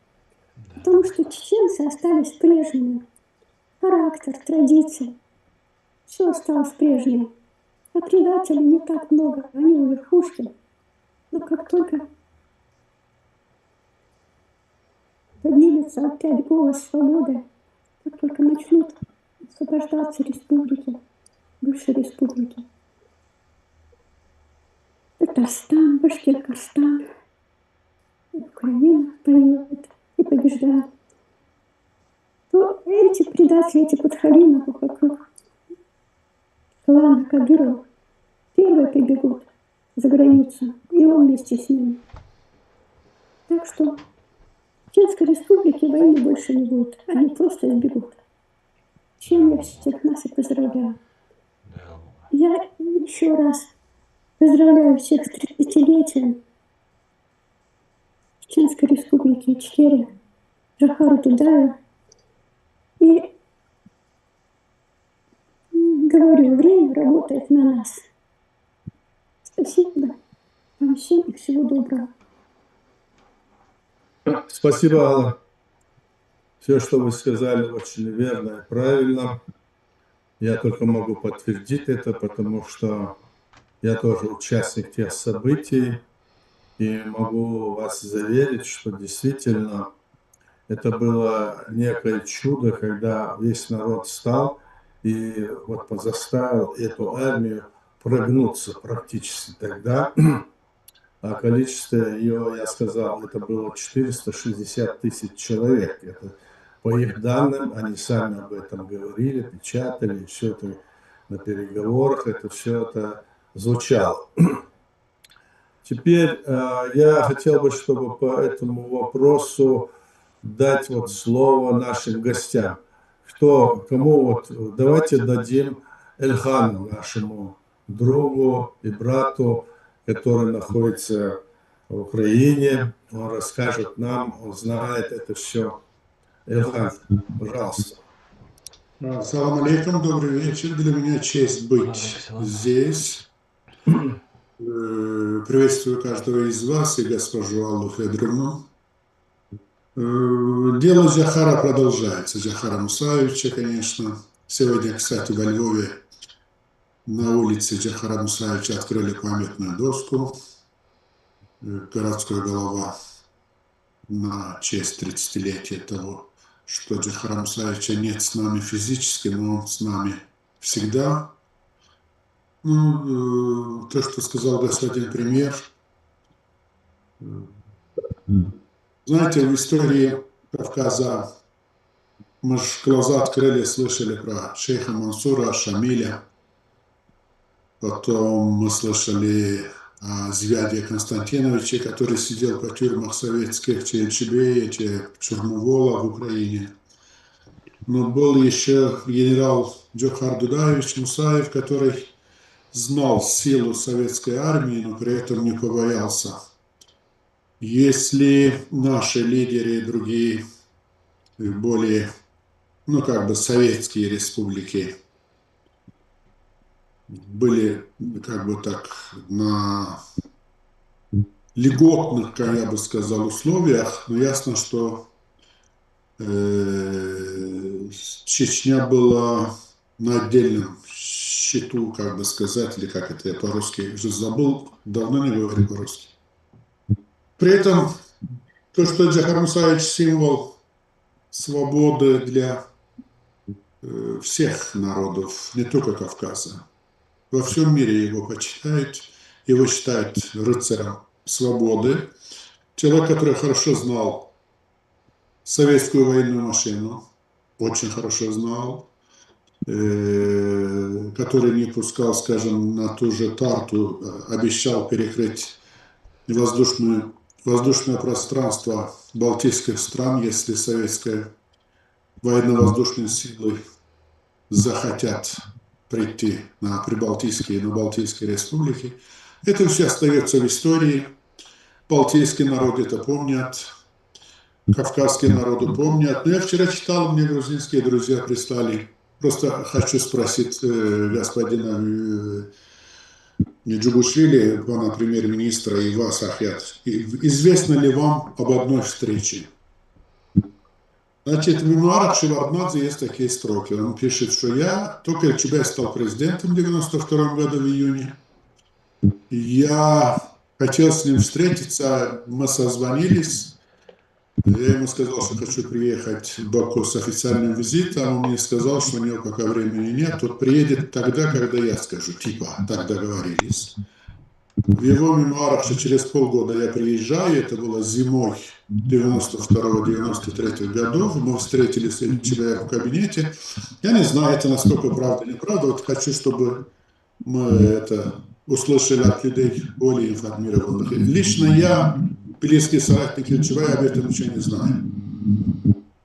S2: потому что чеченцы остались прежними. Характер, традиции, все осталось прежним. А предателей не так много, они у верхушки. Но как только поднимется опять голос свободы, как только начнут освобождаться республики, бывшие республики, Татарстан, Башкиркостан, Украина воюет и побеждает, то эти предатели, эти подхалимы вокруг клана Кадырова первые побегут за границу, и он вместе с ними. Так что в Чеченской республике войны больше не будет, они просто сбегут. Чем я всех нас и поздравляю. Я еще раз поздравляю всех с 30-летием Чеченской республики Ичкерия, Джохара Дудаева. И говорю, время работает на нас. Спасибо вам всем и всего доброго.
S1: Спасибо, Алла. Все, что вы сказали, очень верно и правильно. Я только могу подтвердить это, потому что я тоже участник тех событий. И могу вас заверить, что действительно это было некое чудо, когда весь народ встал и вот заставил эту армию прогнуться практически тогда. А количество ее, я сказал, это было 460 тысяч человек. Это, по их данным, они сами об этом говорили, печатали, и все это на переговорах, это все это звучало. Теперь я хотел бы, чтобы по этому вопросу дать вот слово нашим гостям. Кому вот, давайте дадим Эльхану, нашему другу и брату, который находится в Украине. Он расскажет нам, он знает это все. Эльхан, пожалуйста.
S5: Салам алейкум, добрый вечер. Для меня честь быть здесь. Приветствую каждого из вас и госпожу Аллу Федоровну. Дело Джохара продолжается, Джохара Мусаевича, конечно. Сегодня, кстати, во Львове на улице Джохара Мусаевича открыли памятную доску «Городской голова» на честь 30-летия того, что Джохара Мусаевича нет с нами физически, но он с нами всегда. Ну, то, что сказал господин премьер. Знаете, в истории Кавказа мы же глаза открыли, слышали про шейха Мансура, Шамиля. Потом мы слышали о Звяде Константиновиче, который сидел по тюрьмах советских, Чебея, Черновола в Украине. Но был еще генерал Джохар Дудаевич Мусаев, который знал силу советской армии, но при этом не побоялся. Если наши лидеры и другие более, советские республики были так на льготных, как я бы сказал, условиях, но ясно, что Чечня была на отдельном счету, как бы сказать, или как это я по-русски уже забыл, давно не говорю по-русски. При этом то, что Джохар Мусаевич символ свободы для всех народов, не только Кавказа. Во всем мире его почитают, его считают рыцарем свободы. Человек, который хорошо знал советскую военную машину, очень хорошо знал, который не пускал, скажем, на ту же Тарту, обещал перекрыть воздушное пространство балтийских стран, если советские военно-воздушные силы захотят прийти на Прибалтийские и на Балтийские республики. Это все остается в истории. Балтийские народы это помнят, кавказские народы помнят. Но я вчера читал, мне грузинские друзья прислали. Просто хочу спросить господина Джугушвили, пана премьер-министра, и вас, Ахят, известно ли вам об одной встрече? Значит, в мемуарах Шеварднадзе есть такие строки. Он пишет, что я только Эльчубай стал президентом в 1992 году в июне. Я хотел с ним встретиться, мы созвонились. Я ему сказал, что хочу приехать в Баку с официальным визитом. Он мне сказал, что у него пока времени нет. Тот приедет тогда, когда я скажу. Типа, так договорились. В его мемуарах, что через полгода я приезжаю, это было зимой 92-93 годов, мы встретились с Эльчубаем в кабинете. Я не знаю, это насколько правда, неправда. Вот хочу, чтобы мы это услышали от людей более информированных. Лично я, близкий соратник Эльчубая, об этом ничего не знаю.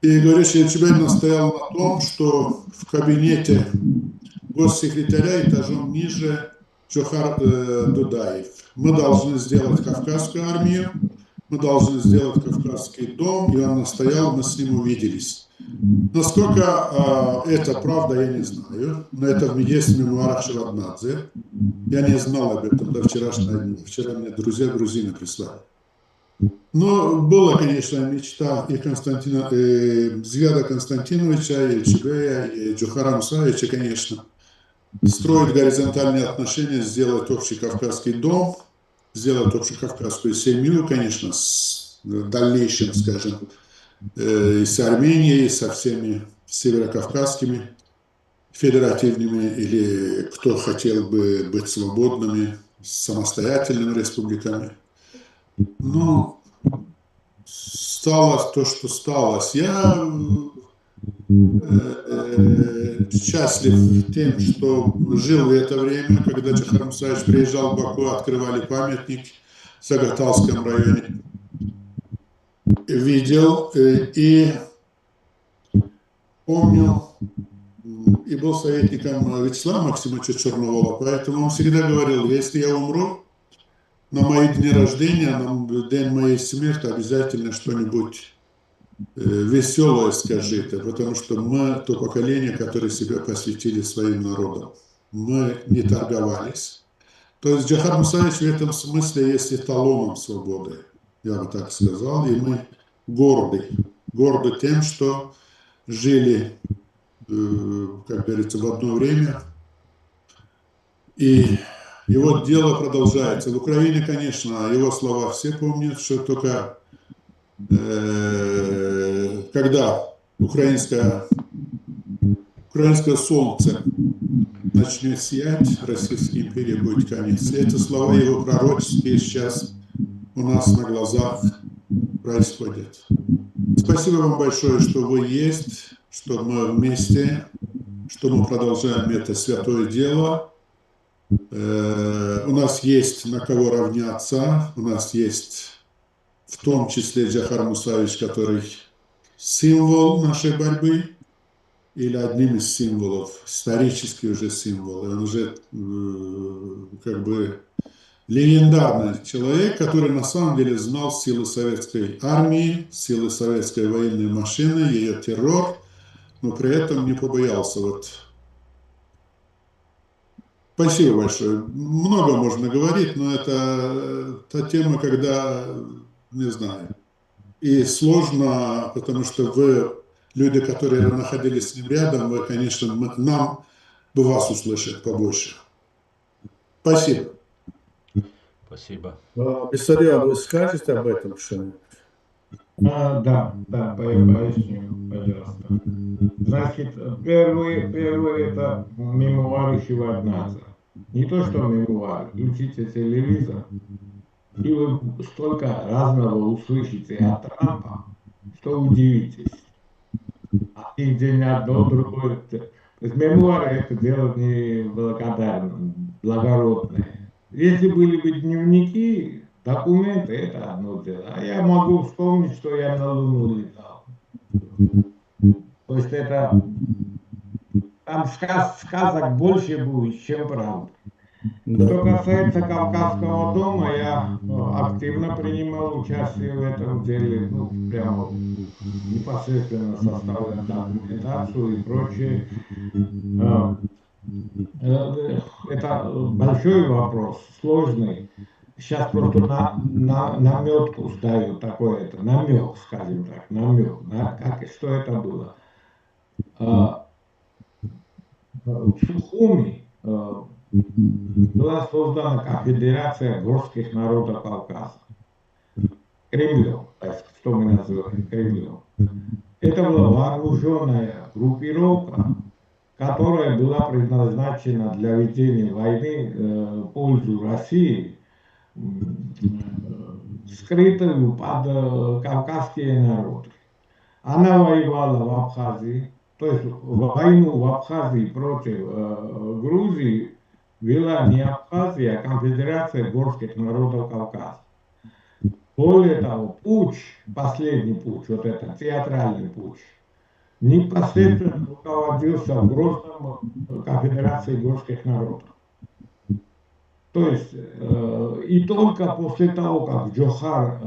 S5: И говорю, что Эльчубай настоял на том, что в кабинете госсекретаря этажом ниже Джохар Дудаев. Мы должны сделать Кавказскую армию, мы должны сделать Кавказский дом, и он настоял, мы с ним увиделись. Насколько это правда, я не знаю, но это есть в мемуарах Шеварднадзе. Я не знал об этом до вчерашнего дня. Вчера мне друзья грузины прислали. Но была, конечно, мечта и Зияда Константиновича, и Эльчубая, и Джохара Мусаевича, конечно, строить горизонтальные отношения, сделать общий кавказский дом, сделать общекавказскую семью, конечно, с дальнейшим, скажем, и с Арменией, и со всеми северокавказскими федеративными, или кто хотел бы быть свободными, самостоятельными республиками. Но стало то, что сталось. Я счастлив тем, что жил в это время, когда Джохар Мусаевич приезжал в Баку, открывали памятник в Сагаталском районе. Видел и помню, и был советником Вячеслава Максимовича Черновола, поэтому он всегда говорил, если я умру, на мои дни рождения, на день моей смерти обязательно что-нибудь веселое скажите, потому что мы то поколение, которое себя посвятили своим народам. Мы не торговались. То есть Джохар Мусаевич в этом смысле есть эталоном свободы, я бы так сказал, и мы горды тем, что жили, как говорится, в одно время. И его дело продолжается. В Украине, конечно, его слова все помнят, что только когда украинское солнце начнет сиять, Российской империи будет конец. Это слова его пророческие сейчас у нас на глазах происходят. Спасибо вам большое, что вы есть, что мы вместе, что мы продолжаем это святое дело. У нас есть на кого равняться, у нас есть в том числе Джохар Мусаевич, который символ нашей борьбы, или одним из символов, исторический уже символ. Он уже как бы легендарный человек, который на самом деле знал силы советской армии, силы советской военной машины, ее террор, но при этом не побоялся Спасибо большое. Много можно говорить, но это та тема, когда, не знаю, и сложно, потому что вы, люди, которые находились с ним рядом, вы, конечно, нам бы вас услышать побольше. Спасибо.
S4: Спасибо.
S1: Бессарион, вы скажете об этом что-нибудь?
S3: Да, я поясню, пожалуйста. Значит, первый это мемуары Шеварднадзе. Не то, что мемуары, включите телевизор, и вы столько разного услышите от Трампа, что удивитесь. Один день одно, другое. То есть мемуары это дело не благодарное, благородное. Если были бы дневники, документы, это одно дело. А я могу вспомнить, что я на Луну летал. То есть это там сказок больше будет, чем правда. Что касается Кавказского дома, я активно принимал участие в этом деле, ну, прямо непосредственно составлял документацию и прочее. Это большой вопрос, сложный. Сейчас просто наметку сдаю, такой это, намек, скажем так, намек, что это было. В Сухуми была создана Конфедерация горских народов Кавказа. Кремлем, что мы называем Кремлем. Это была вооруженная группировка, которая была предназначена для ведения войны в пользу России, скрытую под кавказские народы. Она воевала в Абхазии, то есть войну в Абхазии против Грузии вела не Абхазия, а Конфедерация горских народов Кавказа. Более того, путч, последний путч, вот это театральный путч, непосредственно руководился в Грозном Конфедерацией горских народов. То есть, и только после того, как Джохар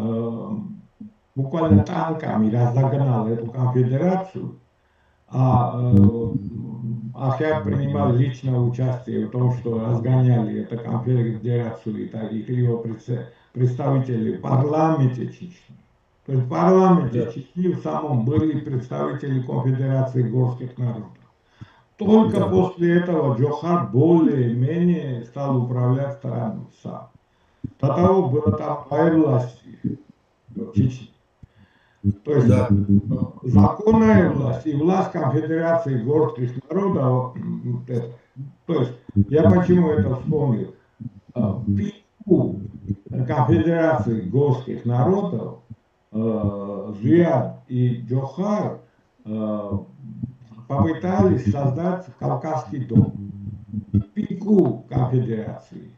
S3: буквально танками разогнал эту конфедерацию, Ахяк принимал личное участие в том, что разгоняли эту конфедерацию и его представители в парламенте Чечни. То есть в парламенте Чечни в самом были представители конфедерации горских народов. Только после этого Джохар более-менее стал управлять страной сам. До того было там две власти в Чечне. То есть законная власть и власть Конфедерации горских народов. То есть я почему это вспомнил? Пику Конфедерации горских народов Зуяд и Джохар попытались создать Кавказский дом, пику конфедерации,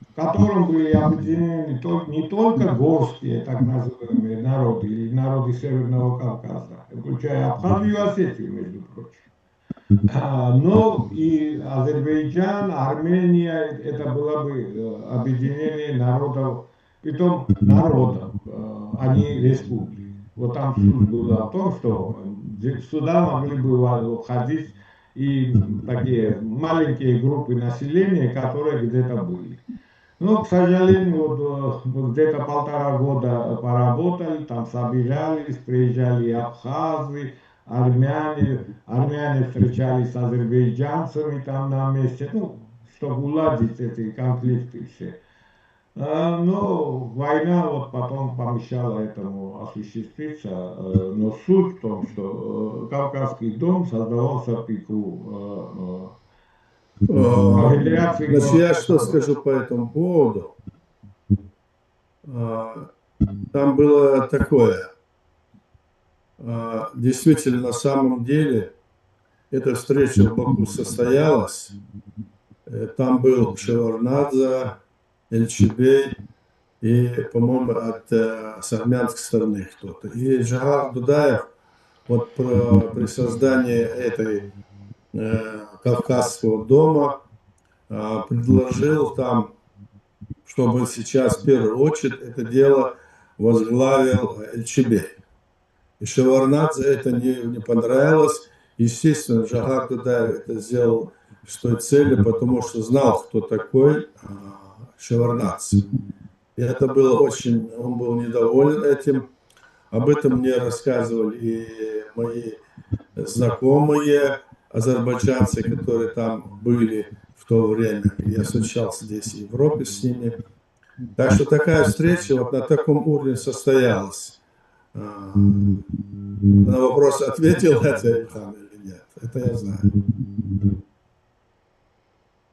S3: в котором были объединены не только горские, так называемые народы, или народы Северного Кавказа, включая Абхазию и Осетию, между прочим, но и Азербайджан, Армения, это было бы объединение народов, притом народов, а не республик. Вот там суть была в том, что сюда могли бы входить и такие маленькие группы населения, которые где-то были. Но, к сожалению, вот где-то 1,5 года поработали, там собирались, приезжали абхазы, армяне встречались с азербайджанцами там на месте, ну, чтобы уладить эти конфликты все. Но война вот потом помешала этому осуществиться. Но суть в том, что Кавказский дом создавался в пику Конфедерации.
S1: Значит, я что скажу по этому поводу. Там было такое. Действительно, на самом деле, эта встреча в Баку состоялась. Там был Шеварднадзе, Эльчебей и, по-моему, с армянской стороны кто-то. И Джохар Дудаев вот при создании этой Кавказского дома предложил там, чтобы сейчас в первую очередь это дело возглавил Эльчебей. И Шеварднадзе это не понравилось. Естественно, Джохар Дудаев это сделал с той целью, потому что знал, кто такой Шеварднадзе. И это было очень, он был недоволен этим. Об этом мне рассказывали и мои знакомые азербайджанцы, которые там были в то время. Я встречался здесь в Европе с ними. Так что такая встреча вот на таком уровне состоялась. На вопрос, ответил это Ильхам или нет. Это я знаю.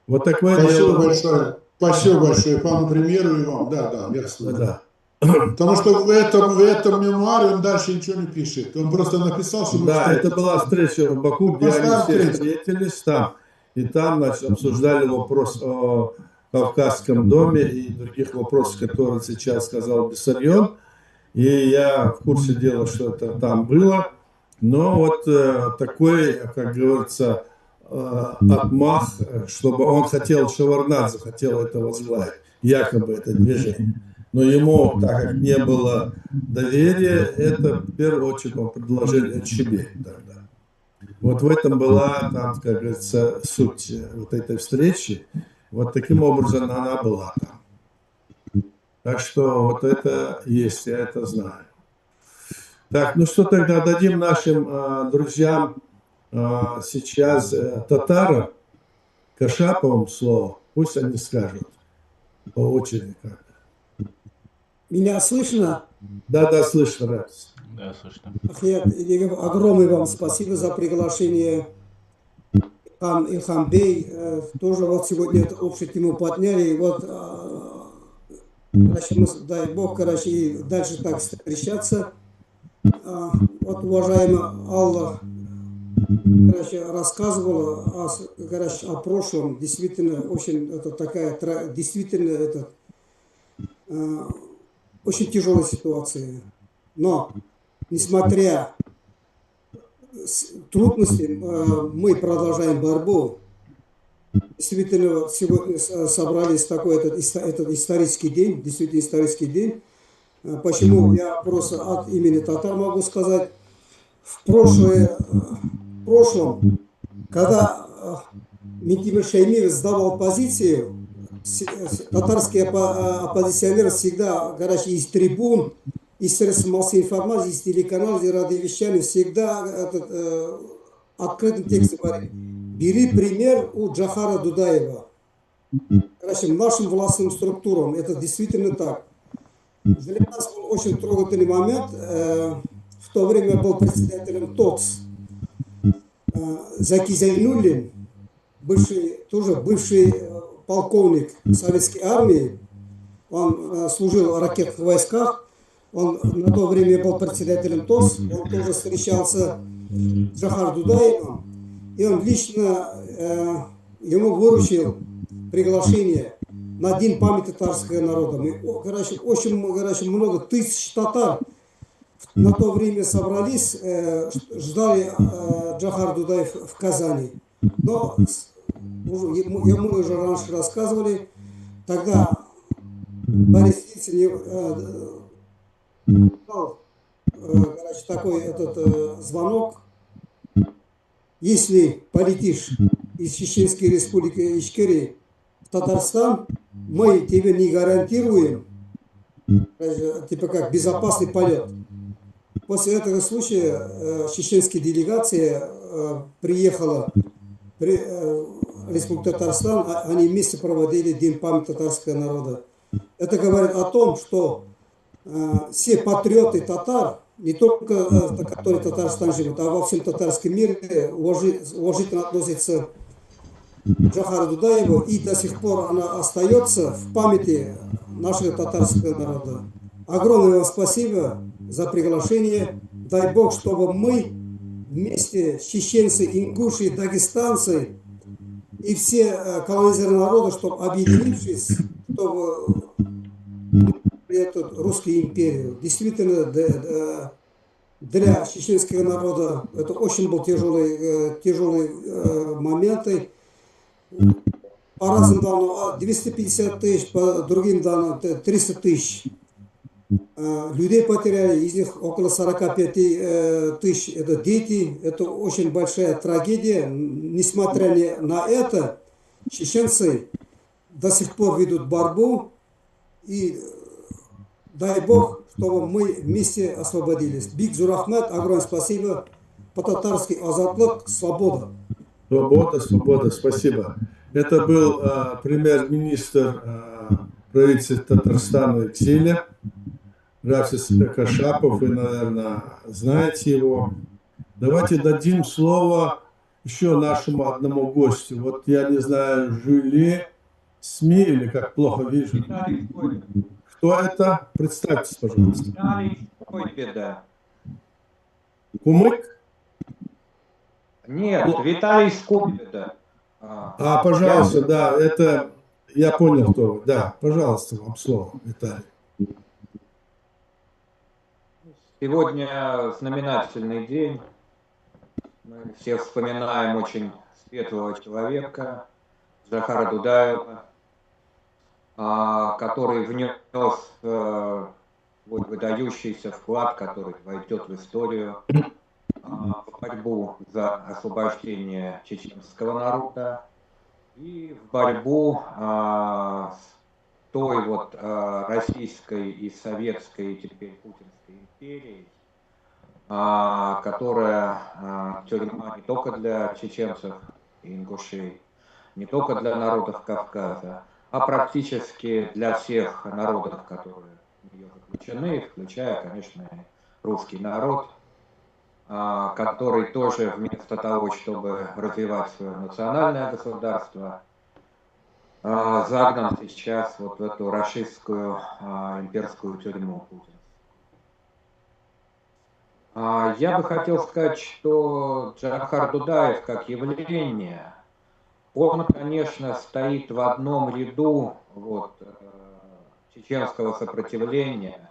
S1: Вот такое
S5: Спасибо
S1: дело.
S5: большое. Спасибо большое. По примеру и вам. Да, ясно.
S1: Да.
S5: Потому что в этом мемуаре он дальше ничего не пишет. Он просто написал, что...
S1: Да, это была встреча в Баку, где они все встретились там. И там, значит, обсуждали вопрос о Кавказском доме и других вопросах, которые сейчас сказал Бессарьон. И я в курсе дела, что это там было. Но вот такой, как говорится, отмах, чтобы он хотел, Шеварднадзе хотел это возглавить, якобы это движение. Но ему, так как не было доверия, это в первую очередь он предложил Эльчебе тогда. Вот в этом была, там, как говорится, суть вот этой встречи. Вот таким образом она была там. Так что вот это есть, я это знаю. Так, ну что тогда дадим нашим друзьям сейчас татарам, Кашаповым слово. Пусть они скажут по очереди как.
S6: Меня слышно?
S1: Да, слышно, Рапс.
S4: Да, слышно.
S6: Ахмед, огромное вам спасибо за приглашение. Ильхам Бей, тоже вот сегодня эту общую тему подняли. И вот, короче, мы, дай Бог, короче, и дальше так встречаться. Вот, уважаемый Алла, короче, рассказывала о прошлом. Действительно, очень это такая, действительно, это очень тяжелая ситуация. Но, несмотря трудности, мы продолжаем борьбу. Действительно, сегодня собрались такой этот исторический день, действительно исторический день. Почему? Я просто от имени татар могу сказать. В прошлом, когда Ментимир Шаймиев сдавал позицию, татарские оппозиционеры всегда, короче, из трибун, из средств массовой информации, из телеканалов, из радиовещания всегда открытым текстом говорили: бери пример у Джохара Дудаева. Короче, нашим властным структурам это действительно так. Для нас был очень трогательный момент. В то время был председателем ТОЦ Заки Зайнуллин, бывший полковник советской армии. Он служил в ракетных войсках. Он на то время был председателем ТОС. Он тоже встречался с Джохар Дудаевым. И он лично ему выручил приглашение на День памяти татарского народа. Мы, очень много тысяч татар на то время собрались, ждали Джохар Дудаев в Казани. Но ему уже раньше рассказывали, тогда Борис Ельцин дал такой звонок: если полетишь из Чеченской республики Ичкерии в Татарстан, мы тебе не гарантируем, типа как безопасный полет. После этого случая чеченская делегация приехала в Республику Татарстан, они вместе проводили День памяти татарского народа. Это говорит о том, что все патриоты татар, не только которые в Татарстане живут, а во всем татарском мире уважительно относятся к Джохару Дудаеву, и до сих пор она остается в памяти нашего татарского народа. Огромное вам спасибо за приглашение. Дай Бог, чтобы мы вместе с чеченцы, ингуши, дагестанцы и все колонизированные народы, чтобы объединившись, чтобы эту русскую империю. Действительно, для чеченского народа это очень был тяжелый момент. По разным данным 250 тысяч, по другим данным 300 тысяч. людей потеряли, из них около 45 тысяч это дети. Это очень большая трагедия. Несмотря на это, чеченцы до сих пор ведут борьбу. И дай Бог, чтобы мы вместе освободились. Биг Журахмат, огромное спасибо. По-татарски азатлык, свобода.
S1: Свобода, свобода, спасибо. Это был премьер-министр правительства Татарстана в экзиле, Рафис Кашапов, вы, наверное, знаете его. Давайте дадим слово еще нашему одному гостю. Вот я не знаю, Жюли СМИ или как плохо вижу.
S7: Виталий Скобин.
S1: Кто это? Представьтесь, пожалуйста.
S7: Виталий Скобин.
S1: Кумык?
S7: Нет, Виталий Скобин.
S1: Пожалуйста, да, это я понял, кто вы. Да, пожалуйста, вам слово, Виталий.
S7: Сегодня знаменательный день. Мы все вспоминаем очень светлого человека, Джохара Дудаева, который внес свой выдающийся вклад, который войдет в историю, в борьбу за освобождение чеченского народа и в борьбу с той вот российской и советской, и теперь путинской империей, которая тюрьма не только для чеченцев и ингушей, не только для народов Кавказа, а практически для всех народов, которые в нее заключены, включая, конечно, русский народ, который тоже вместо того, чтобы развивать свое национальное государство, загнан сейчас вот в эту рашистскую имперскую тюрьму Путина. Я бы хотел сказать, что Джохар Дудаев как явление, он, конечно, стоит в одном ряду вот, чеченского сопротивления,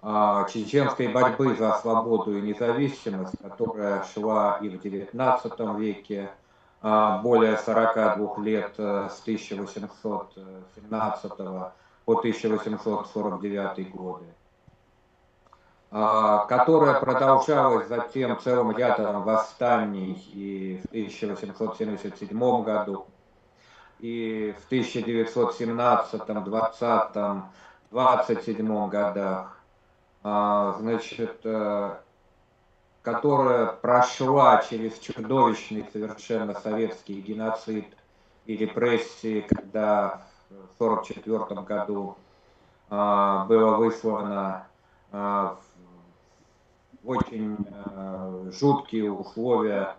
S7: чеченской борьбы за свободу и независимость, которая шла и в XIX веке, более 42 лет с 1817 по 1849 годы, которая продолжалась затем целым рядом восстаний и в 1877 году, и в 1917, 20, 27 годах, значит, которая прошла через чудовищный совершенно советский геноцид и репрессии, когда в 1944 году было выслано в очень жуткие условия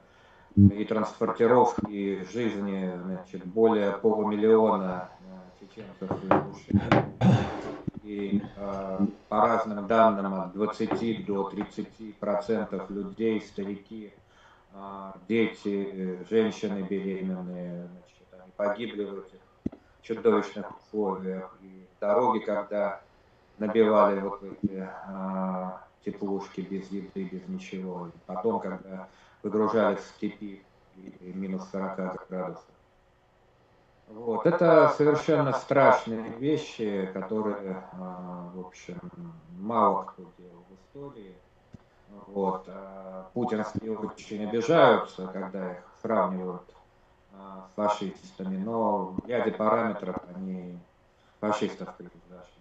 S7: и транспортировки жизни, значит, более полумиллиона чеченцев и ингушей. И по разным данным от 20 до 30% людей, старики, дети, женщины беременные, значит, они погибли в этих чудовищных условиях. И дороги, когда набивали вот эти теплушки без еды, без ничего. И потом, когда выгружались в степи и минус 40 градусов. Вот. Это совершенно страшные вещи, которые, в общем, мало кто делал в истории. Вот. Путинские очень обижаются, когда их сравнивают с фашистами, но в ряде параметров они фашистов превзошли.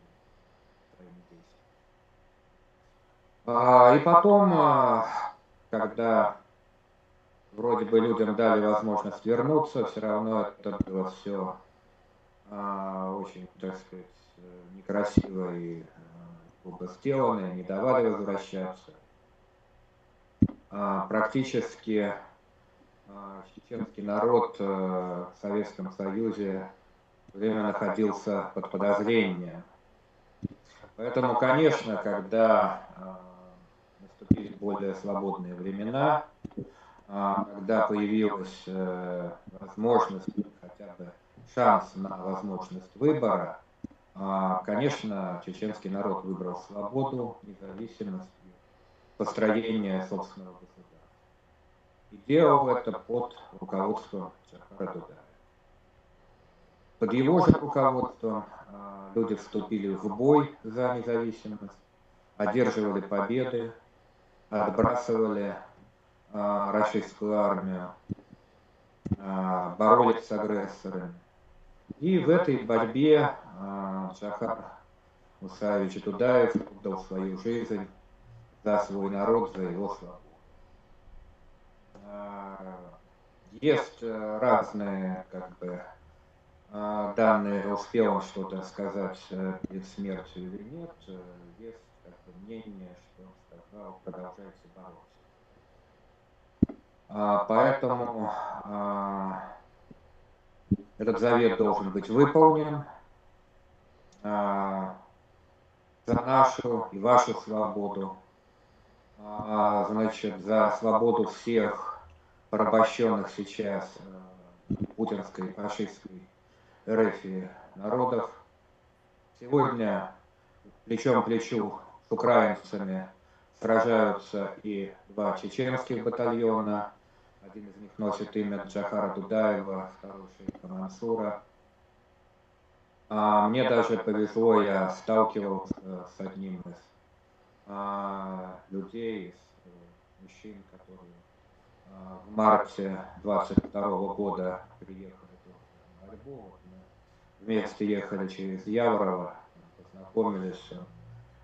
S7: И потом, когда вроде бы людям дали возможность вернуться, все равно это было все очень, так сказать, некрасиво и грубо сделано, и не давали возвращаться. Практически чеченский народ в Советском Союзе время находился под подозрением. Поэтому, конечно, когда наступили более свободные времена, когда появилась возможность, хотя бы шанс на возможность выбора, конечно, чеченский народ выбрал свободу, независимость и построение собственного государства. И делал это под руководством Джохара Дудаева. Под его же руководством люди вступили в бой за независимость, одерживали победы, отбрасывали российскую армию, боролись с агрессорами. И в этой борьбе Джохар Мусаевич Дудаев отдал свою жизнь за свой народ, за его свободу. Есть разные данные, успел он что-то сказать перед смертью или нет. Есть мнение, что он сказал: продолжайте бороться. Поэтому этот завет должен быть выполнен за нашу и вашу свободу, значит, за свободу всех порабощенных сейчас путинской, фашистской РФ народов. Сегодня плечом к плечу с украинцами сражаются и 2 чеченских батальона. Один из них носит имя Джохара Дудаева, второй шейха Мансура. Мне даже повезло, я сталкивался с одним из людей, из мужчин, которые в марте 22 года приехали в Львов. Мы вместе ехали через Яврово, познакомились,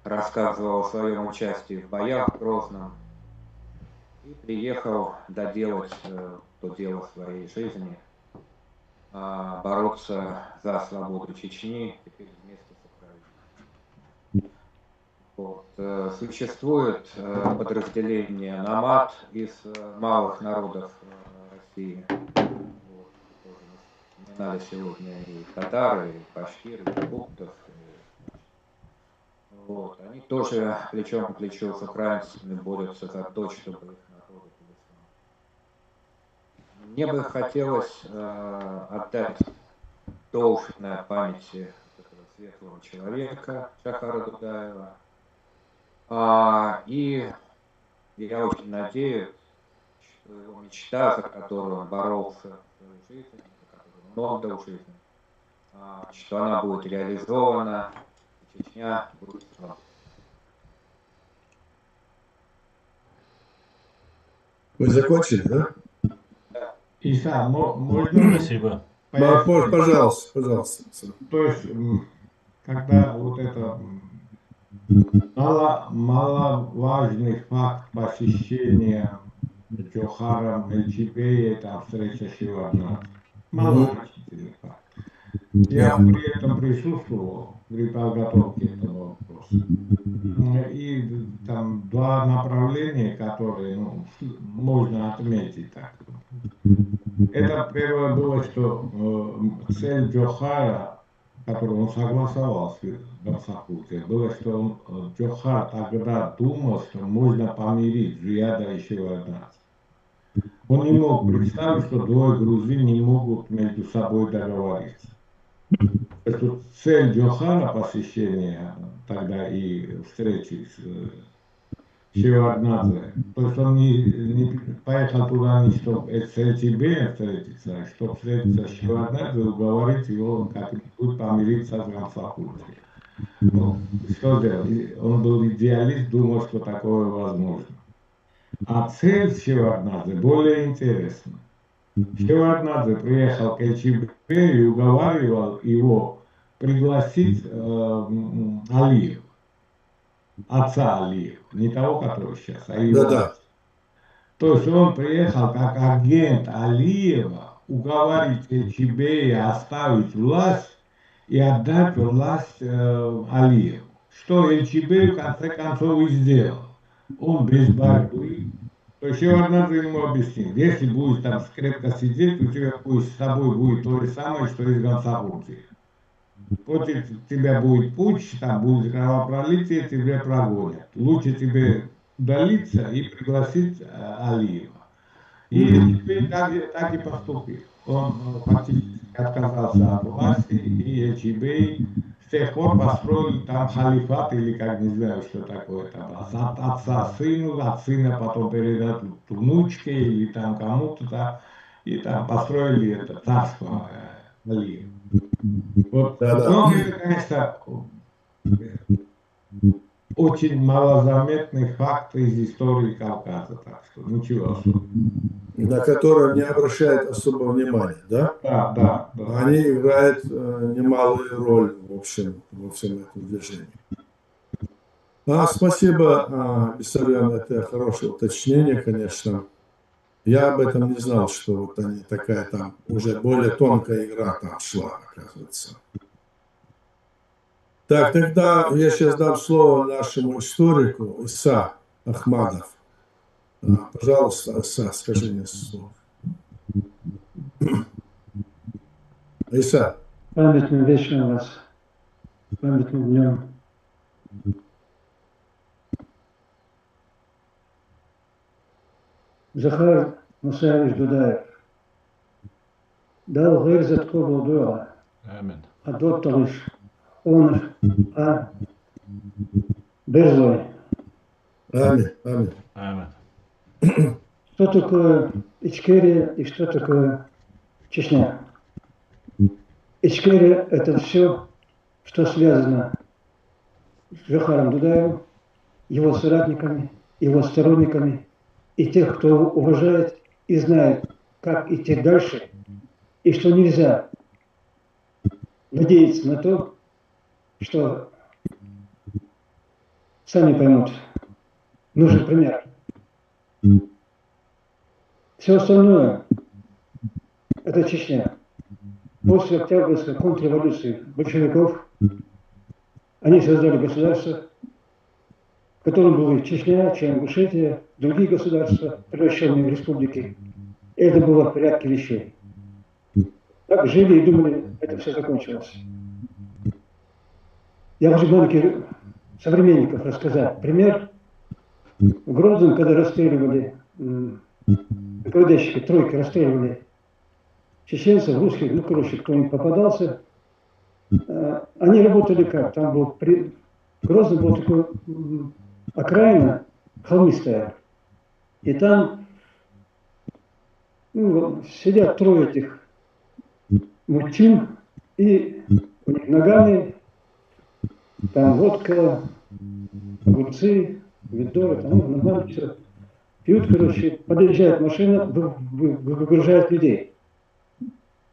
S7: рассказывал о своем участии в боях в Грозном и приехал доделать то дело своей жизни, бороться за свободу Чечни теперь вместе с Украиной. Вот. Существует подразделение НАМАТ из малых народов России. Вот. Вспоминали сегодня и татары, и башкиры, и буктов. Вот. Они тоже плечом к плечу с украинцами борются за то, чтобы их народы были славны. Мне бы хотелось отдать должное памяти этого светлого человека Джохара Дудаева. И я очень надеюсь, что его мечта, за которую он боролся в свою жизнь, за которую он отдал жизнь, что она будет реализована, и Чечня будет свободна.
S1: Вы закончили, да?
S3: Иса, можно?
S4: Спасибо.
S1: Пожалуйста, пожалуйста.
S3: То есть, когда вот это маловажный факт посещения Джохаром Эльчибея, это встреча Шиварнадзе. Малозначительный факт. Я при этом присутствовал при подготовке этого вопроса. И там 2 направления, которые можно отметить так. Это первое было, что цель Джохара, которую он согласовал с Гамсахурдией, было, что Джохар тогда думал, что можно помирить Джияда и Шеварднадзе. Он не мог представить, что 2 грузин не могут между собой договориться. Что цель Джохара посещения тогда и встречи с Шеварднадзе, то есть он не поехал туда не чтобы с Эльчибеем встретиться, а чтобы встретиться с Шеварднадзе и уговорить его как-нибудь помириться с Гамсахурдией. Что сделал? Он был идеалист, думал, что такое возможно. А цель Шеварднадзе более интересна. Шеварднадзе приехал к Эльчибею и уговаривал его пригласить Алиева, отца Алиева, не того, который сейчас, а его.
S1: Да.
S3: То есть он приехал как агент Алиева уговаривать Эльчибея оставить власть и отдать власть Алиеву. Что Эльчибей в конце концов и сделал. Он без борьбы. То есть Шеварднадзе ему объяснил: если будешь там скрепко сидеть, у тебя с собой будет то же самое, что и с Гамсахурдией. Против тебя будет путч, там будет кровопролитие, тебя прогонят. Лучше тебе удалиться и пригласить Алиева. И теперь так и поступил. Он фактически отказался от власти, и Эльчибей с тех пор построил там халифат, или как не знаю, что такое там, от отца сыну, от сына потом передать внучке или там кому-то, и там построили это царство Алиева. Вот,
S1: Да.
S3: ну, это, конечно, очень малозаметный факт из истории Кавказа, так что ничего особенного.
S1: на которые не обращают особого внимания, да?
S3: Да.
S1: Они играют немалую роль, в общем, во всем этом движении. Спасибо, Виссарион, это хорошее уточнение, конечно. Я об этом не знал, что вот они такая там, уже более тонкая игра там шла, оказывается. Так, тогда я сейчас дам слово нашему историку Иса Ахмадов. Пожалуйста, Иса, скажи мне слово. Иса.
S8: Памятным вечером вас, памятным днем. Захар Мусаевич Дудаев дал вырезать кобл дуэла.
S4: Амин.
S8: А доктор он Берзой.
S1: Амин.
S4: Амин.
S8: Что такое Ичкерия и что такое Чечня? Ичкерия – это все, что связано с Захаром Дудаевым, его соратниками, его сторонниками и тех, кто его уважает и знает, как идти дальше, и что нельзя надеяться на то, что сами поймут. Нужен пример. Все остальное – это Чечня. После Октябрьской контрреволюции большевиков они создали государство, в котором были Чечня, Ингушетия, другие государства, превращенные в республики. И это было в порядке вещей. Так жили и думали, это все закончилось. Я хочу маленьких современников рассказать. Пример. В Грозном, когда расстреливали, КВДщики, тройки расстреливали чеченцев, русских, ну, короче, кто-нибудь попадался, они работали как? Там был Грозный был такой окраина холмистая. И там сидят трое этих мужчин, и у них ногами там водка, огурцы, помидоры, там нормально все. Пьют, короче, подъезжает машина, выгружает людей.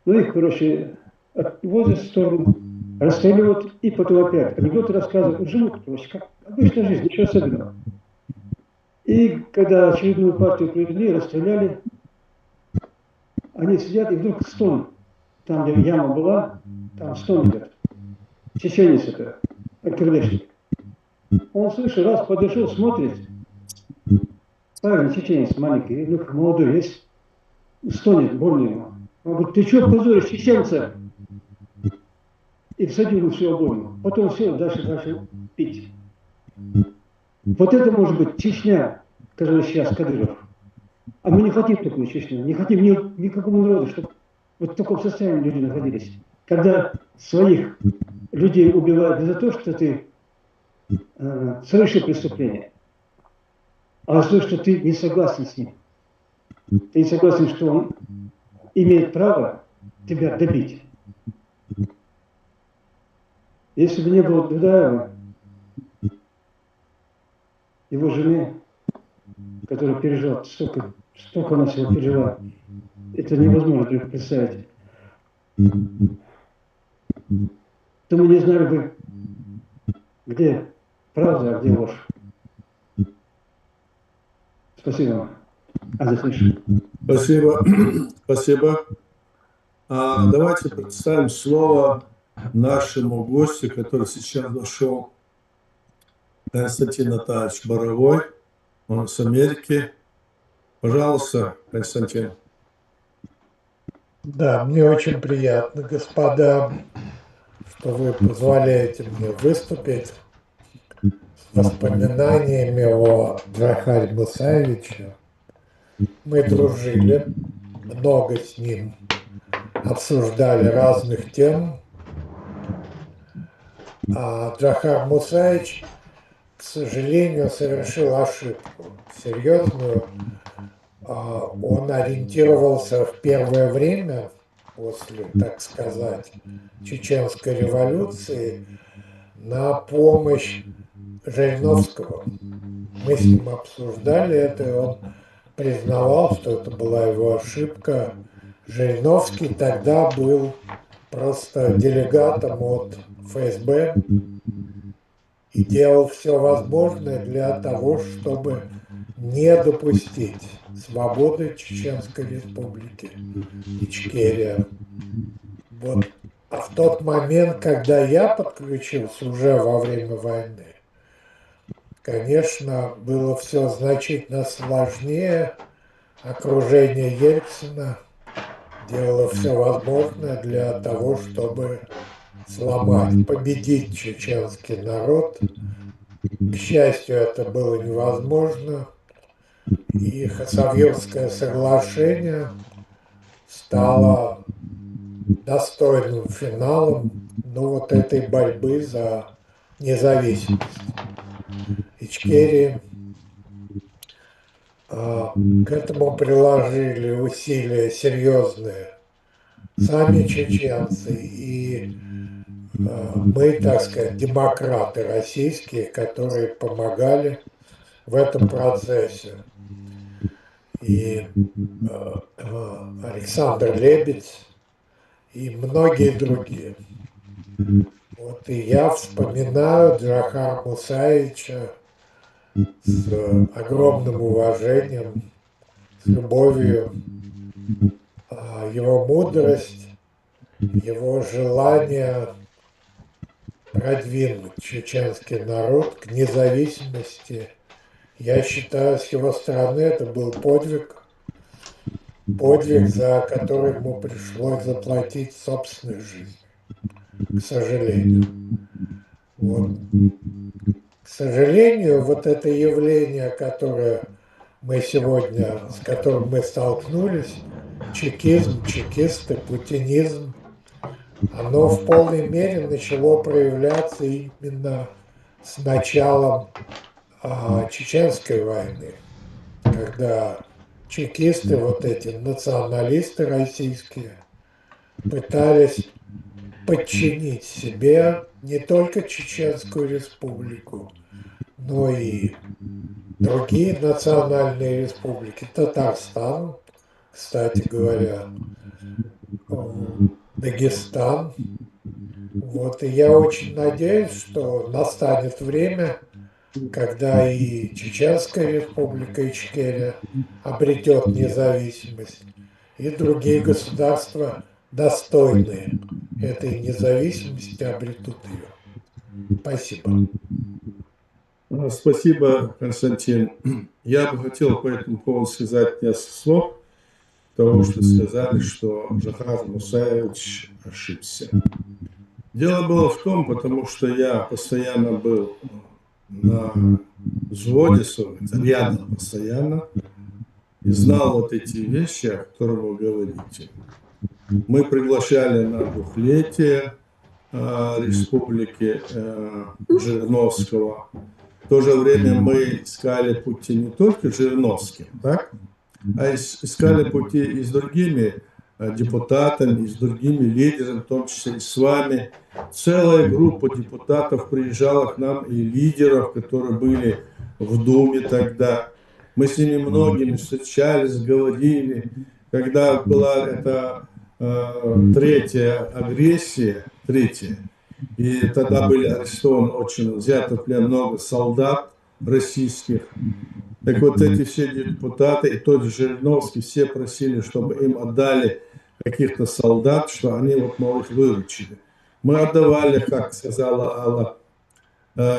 S8: Ну их, короче, отвозят в сторону, расстреливают, и потом опять анекдоты рассказывают, живут, короче, как обычная жизнь, ничего особенного. И когда очередную партию привезли, расстреляли, они сидят, и вдруг стон, там, где яма была, там стон идет. Чеченец это, КВДшник. Он, слышит, раз подошел, смотрит, парень чеченец маленький, ну, молодой есть, стонет, больно ему. Он говорит, ты что позоришь чеченца? И всадил всю обойму. Потом все, дальше начал пить. Вот это может быть Чечня, который сейчас Кадыров. А мы не хотим такую Чечню, не хотим никакому народу, чтобы вот в таком состоянии люди находились. Когда своих людей убивают не за то, что ты совершил преступление, а за то, что ты не согласен с ним. Ты не согласен, что он имеет право тебя добить. Если бы не было Дудаева, его жены, которая пережила, столько она всего пережила, это невозможно представить. То мы не знали бы, где правда, а где ложь. Спасибо.
S1: Спасибо. Спасибо. Давайте представим слово нашему гостю, который сейчас зашел, Константин Натальевич Боровой. Он с Америки. Пожалуйста, Константин.
S9: Да, мне очень приятно, господа, что вы позволяете мне выступить с воспоминаниями о Джахаре Мусаевиче. Мы дружили, много с ним обсуждали разных тем. А Джахар Мусаевич, к сожалению, совершил ошибку серьезную. Он ориентировался в первое время, после, так сказать, Чеченской революции, на помощь Жириновского. Мы с ним обсуждали это, и он признавал, что это была его ошибка. Жириновский тогда был просто делегатом от ФСБ и делал все возможное для того, чтобы не допустить свободы Чеченской Республики, Ичкерия. Вот. А в тот момент, когда я подключился уже во время войны, конечно, было все значительно сложнее. Окружение Ельцина делало все возможное для того, чтобы сломать, победить чеченский народ. К счастью, это было невозможно. И Хасавюрское соглашение стало достойным финалом, вот этой борьбы за независимость Ичкерии. К этому приложили усилия серьезные сами чеченцы и мы, так сказать, демократы российские, которые помогали в этом процессе. И Александр Лебедь и многие другие. Вот и я вспоминаю Джохара Мусаевича с огромным уважением, с любовью. Его мудрость, его желание продвинуть чеченский народ к независимости. Я считаю, с его стороны это был подвиг, за который ему пришлось заплатить собственную жизнь, к сожалению. Вот. К сожалению, вот это явление, которое мы сегодня, с которым мы столкнулись, чекизм, чекисты, путинизм, оно в полной мере начало проявляться именно с началом Чеченской войны, когда чекисты, вот эти националисты российские, пытались подчинить себе не только Чеченскую республику, но и другие национальные республики, Татарстан, кстати говоря, Дагестан. Вот, и я очень надеюсь, что настанет время, когда и Чеченская республика Ичкерия обретет независимость, и другие государства, достойные этой независимости, обретут ее. Спасибо.
S1: Спасибо, Константин. Я бы хотел по этому поводу сказать несколько слов, потому что сказали, что Джохар Мусаевич ошибся. Дело было в том, потому что я постоянно был на взводе, рядом постоянно, и знал вот эти вещи, о которых вы говорите. Мы приглашали на 200-летие республики Жириновского. В то же время мы искали пути не только Жириновским, так? А искали пути и с другими депутатами, и с другими лидерами, в том числе и с вами. Целая группа депутатов приезжала к нам, и лидеров, которые были в Думе тогда. Мы с ними многими встречались, говорили. Когда была эта третья агрессия, и тогда были арестованы, очень взято в плен много солдат российских. Так вот эти все депутаты и тот же Жириновский все просили, чтобы им отдали каких-то солдат, что они вот, мол, их выручили. Мы отдавали, как сказала Алла,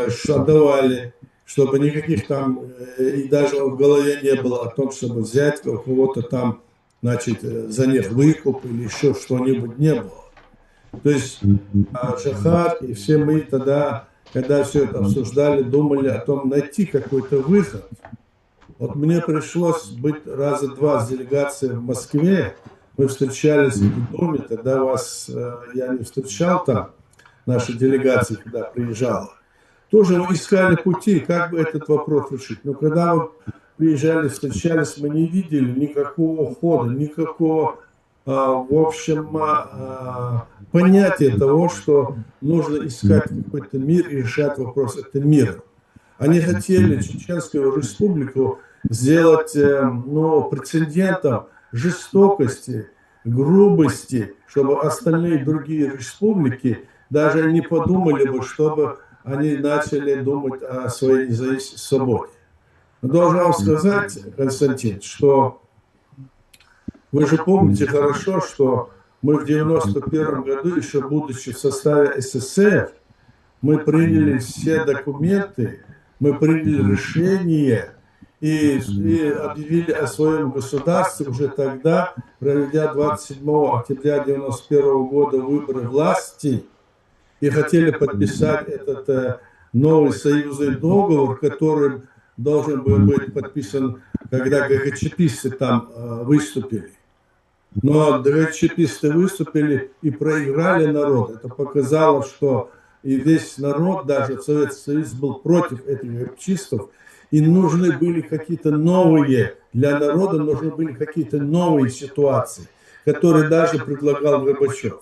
S1: что отдавали, чтобы никаких там, и даже в голове не было о том, чтобы взять у кого-то там, значит, за них выкуп или еще что-нибудь, не было. То есть Джохар и все мы тогда, когда все это обсуждали, думали о том, найти какой-то выход. Вот мне пришлось быть раза два с делегацией в Москве. Мы встречались в Доме, тогда вас я не встречал там, наша делегация, когда приезжала. Тоже мы искали пути, как бы этот вопрос решить. Но когда мы приезжали, встречались, мы не видели никакого хода, никакого, в общем, понятия того, что нужно искать какой-то мир и решать вопрос это миром. Они хотели Чеченскую республику сделать прецедентом жестокости, грубости, чтобы остальные другие республики даже не подумали бы, чтобы они начали думать о своей свободе. Должен вам сказать, Константин, что вы же помните хорошо, что мы в 1991 году, еще будучи в составе СССР, мы приняли все документы, мы приняли решение и объявили о своем государстве уже тогда, проведя 27 октября 1991 года выборы власти, и хотели подписать этот новый союзный договор, который должен был быть подписан, когда ГКЧПисты там выступили. Но ГКЧПисты выступили и проиграли народ. Это показало, что и весь народ, даже Советский Союз, был против этих ГКЧПистов. И нужны были какие-то новые, для народа нужны были какие-то новые ситуации, которые даже предлагал Горбачев.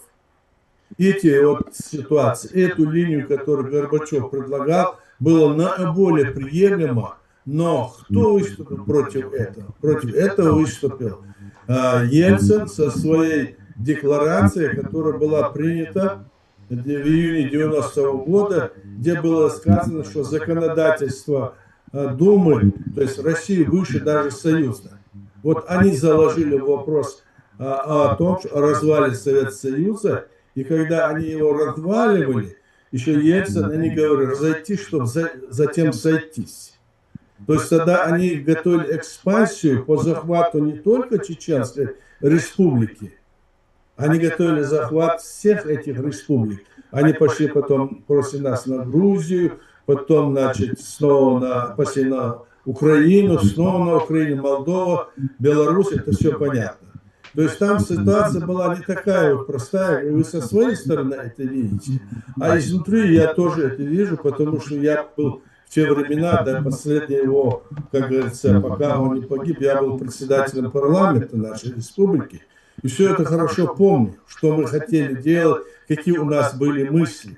S1: Эти вот ситуации, эту линию, которую Горбачев предлагал, было наиболее приемлемо. Но кто выступил против этого? Против этого выступил Ельцин со своей декларацией, которая была принята в июне 90-го года, где было сказано, что законодательство Думы, то есть России выше даже союзно. Вот они заложили вопрос о том, о развале Советского Союза, и когда они его разваливали, еще Ельцин, они говорили, разойтись, чтобы затем сойтись. То есть тогда они готовили экспансию по захвату не только Чеченской республики, они готовили захват всех этих республик. Они пошли потом после нас на Грузию, потом, значит, снова пошли на Украину, снова на Украину, Молдова, Беларусь, это все понятно. То есть там ситуация была не такая вот простая, и вы со своей стороны это видите, а изнутри я тоже это вижу, потому что я был в те времена, до последнего его, как говорится, пока он не погиб, я был председателем парламента нашей республики, и все это хорошо помню, что мы хотели делать, какие у нас были мысли.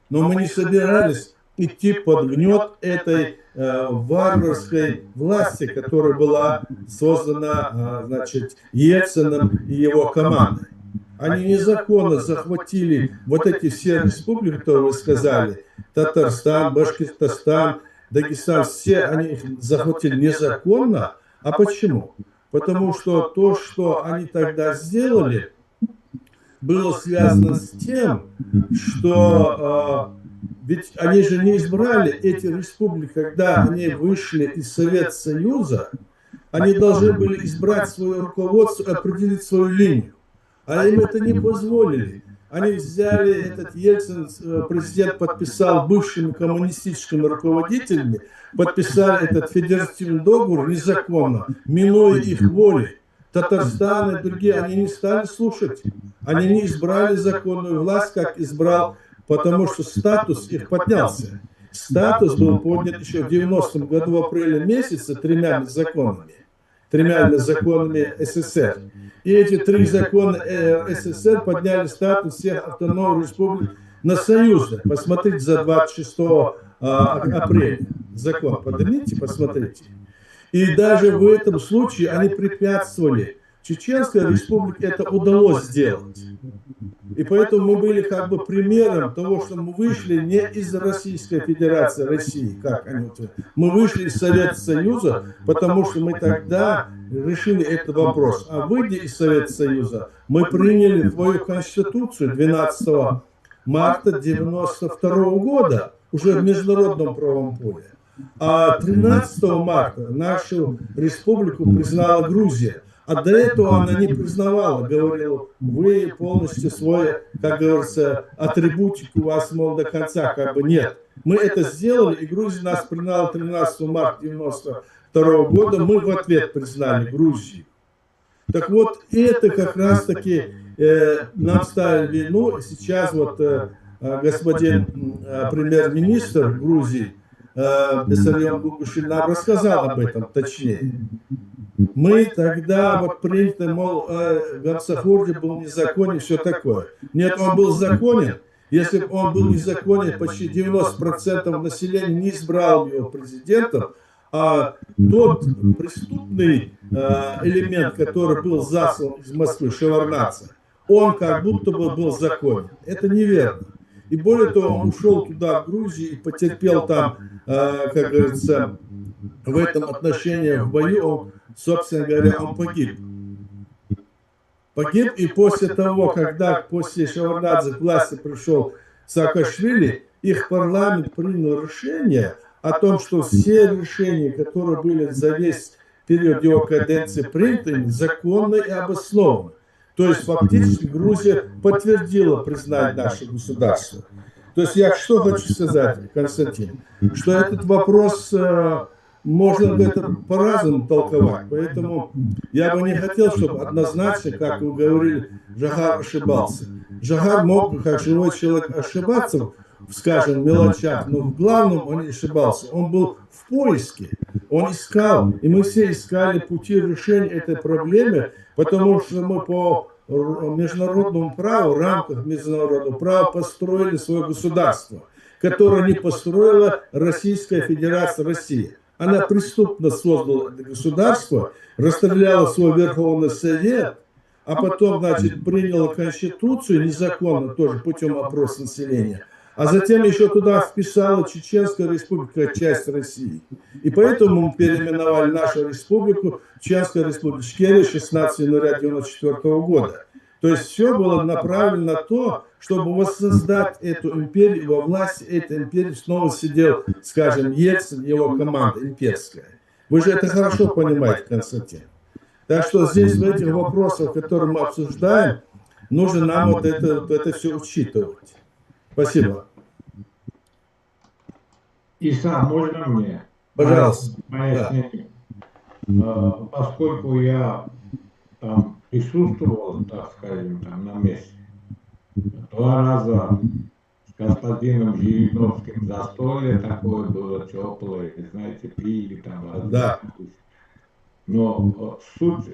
S1: Но мы не собирались идти под гнет этой варварской власти, которая была создана, значит, Ельциным и его командой. Они незаконно захватили вот эти все республики, которые вы сказали, Татарстан, Башкортостан, Дагестан, все они их захватили незаконно. А почему? Потому что то, что они тогда сделали, было связано с тем, что ведь они же не избрали эти республики, когда они вышли из Советского Союза, они должны были избрать свое руководство, определить свою линию. А им это не позволили. Они взяли, этот Ельцин, президент подписал бывшими коммунистическими руководителями, подписали этот федеративный договор незаконно, минуя их воли. Татарстан и другие, они не стали слушать. Они не избрали законную власть, как избрал, потому что статус их поднялся. Статус был поднят еще в 90-м году, в апреле месяце, тремя законами СССР. И эти три закона СССР подняли статус всех автономных республик на союзных. Посмотрите за 26 апреля закон. Поднимите, посмотрите. И даже в этом случае они препятствовали. Чеченской республике это удалось сделать. И поэтому мы были как бы примером того, что мы вышли не из Российской Федерации, России, как они утверждают. Мы вышли из Советского Союза, потому что мы тогда решили этот вопрос. А выйдя из Советского Союза, мы приняли свою конституцию 12 марта 1992 года, уже в международном правовом поле. А 13 марта нашу республику признала Грузия. А до этого она не признавала, говорила, вы полностью свой, как говорится, атрибутик у вас, мол, до конца как бы нет. Мы это сделали, и Грузия нас признала 13 марта 1992 года, мы в ответ признали Грузию. Так вот, это как раз-таки нам ставили вину, сейчас вот господин премьер-министр Грузии, Бессараб Гургушвили нам рассказал об этом точнее. Мы тогда вот приняли, мол, Гамсахурди был незаконен, все такое. Нет, он был законен. Если бы он был незаконен, почти 90% населения не избрал его президентом, а тот преступный элемент, который был заслан из Москвы, Шеварднадзе, он как будто бы был законен. Это неверно. И более того, он ушел туда, в Грузию, и потерпел там, как говорится, в этом отношении, в бою, он, собственно говоря, он погиб. Погиб, и после того, когда после Шеварднадзе к власти пришел Саакашвили, их парламент принял решение о том, что все решения, которые были за весь период его каденции приняты, законны и обоснованы. То есть фактически Грузия подтвердила признать наше государство. То есть я что хочу сказать, Константин, что этот вопрос можно это по-разному толковать. Поэтому я бы не хотел, чтобы однозначно, как вы говорили, Джохар ошибался. Джохар мог бы, как живой человек, ошибаться, скажем, в мелочах, но в главном он не ошибался. Он был в поиске, он искал, и мы все искали пути решения этой проблемы, потому что мы по международному праву, в рамках международного права построили свое государство, которое не построила Российская Федерация России. Она преступно создала это государство, расстреляла свой Верховный Совет, а потом, значит, приняла Конституцию незаконно, тоже путем опроса населения, а затем еще туда вписала Чеченская Республика, часть России. И поэтому мы переименовали нашу республику Чеченская Республика Ичкерия 16 января 1994 года. То есть все было направлено на то, чтобы воссоздать эту империю, во власти этой империи снова сидел, скажем, Ельцин и его команда имперская. Вы же это хорошо понимаете, Константин. Так что здесь в этих вопросах, которые мы обсуждаем, нужно нам вот это все учитывать. Спасибо.
S3: Иса, можно мне?
S1: Пожалуйста.
S3: Пояснение. Поскольку я там присутствовал, так скажем, там на месте, 2 раза с господином Жириновским застолье такое было теплое, знаете, пили там.
S1: Да.
S3: Но суть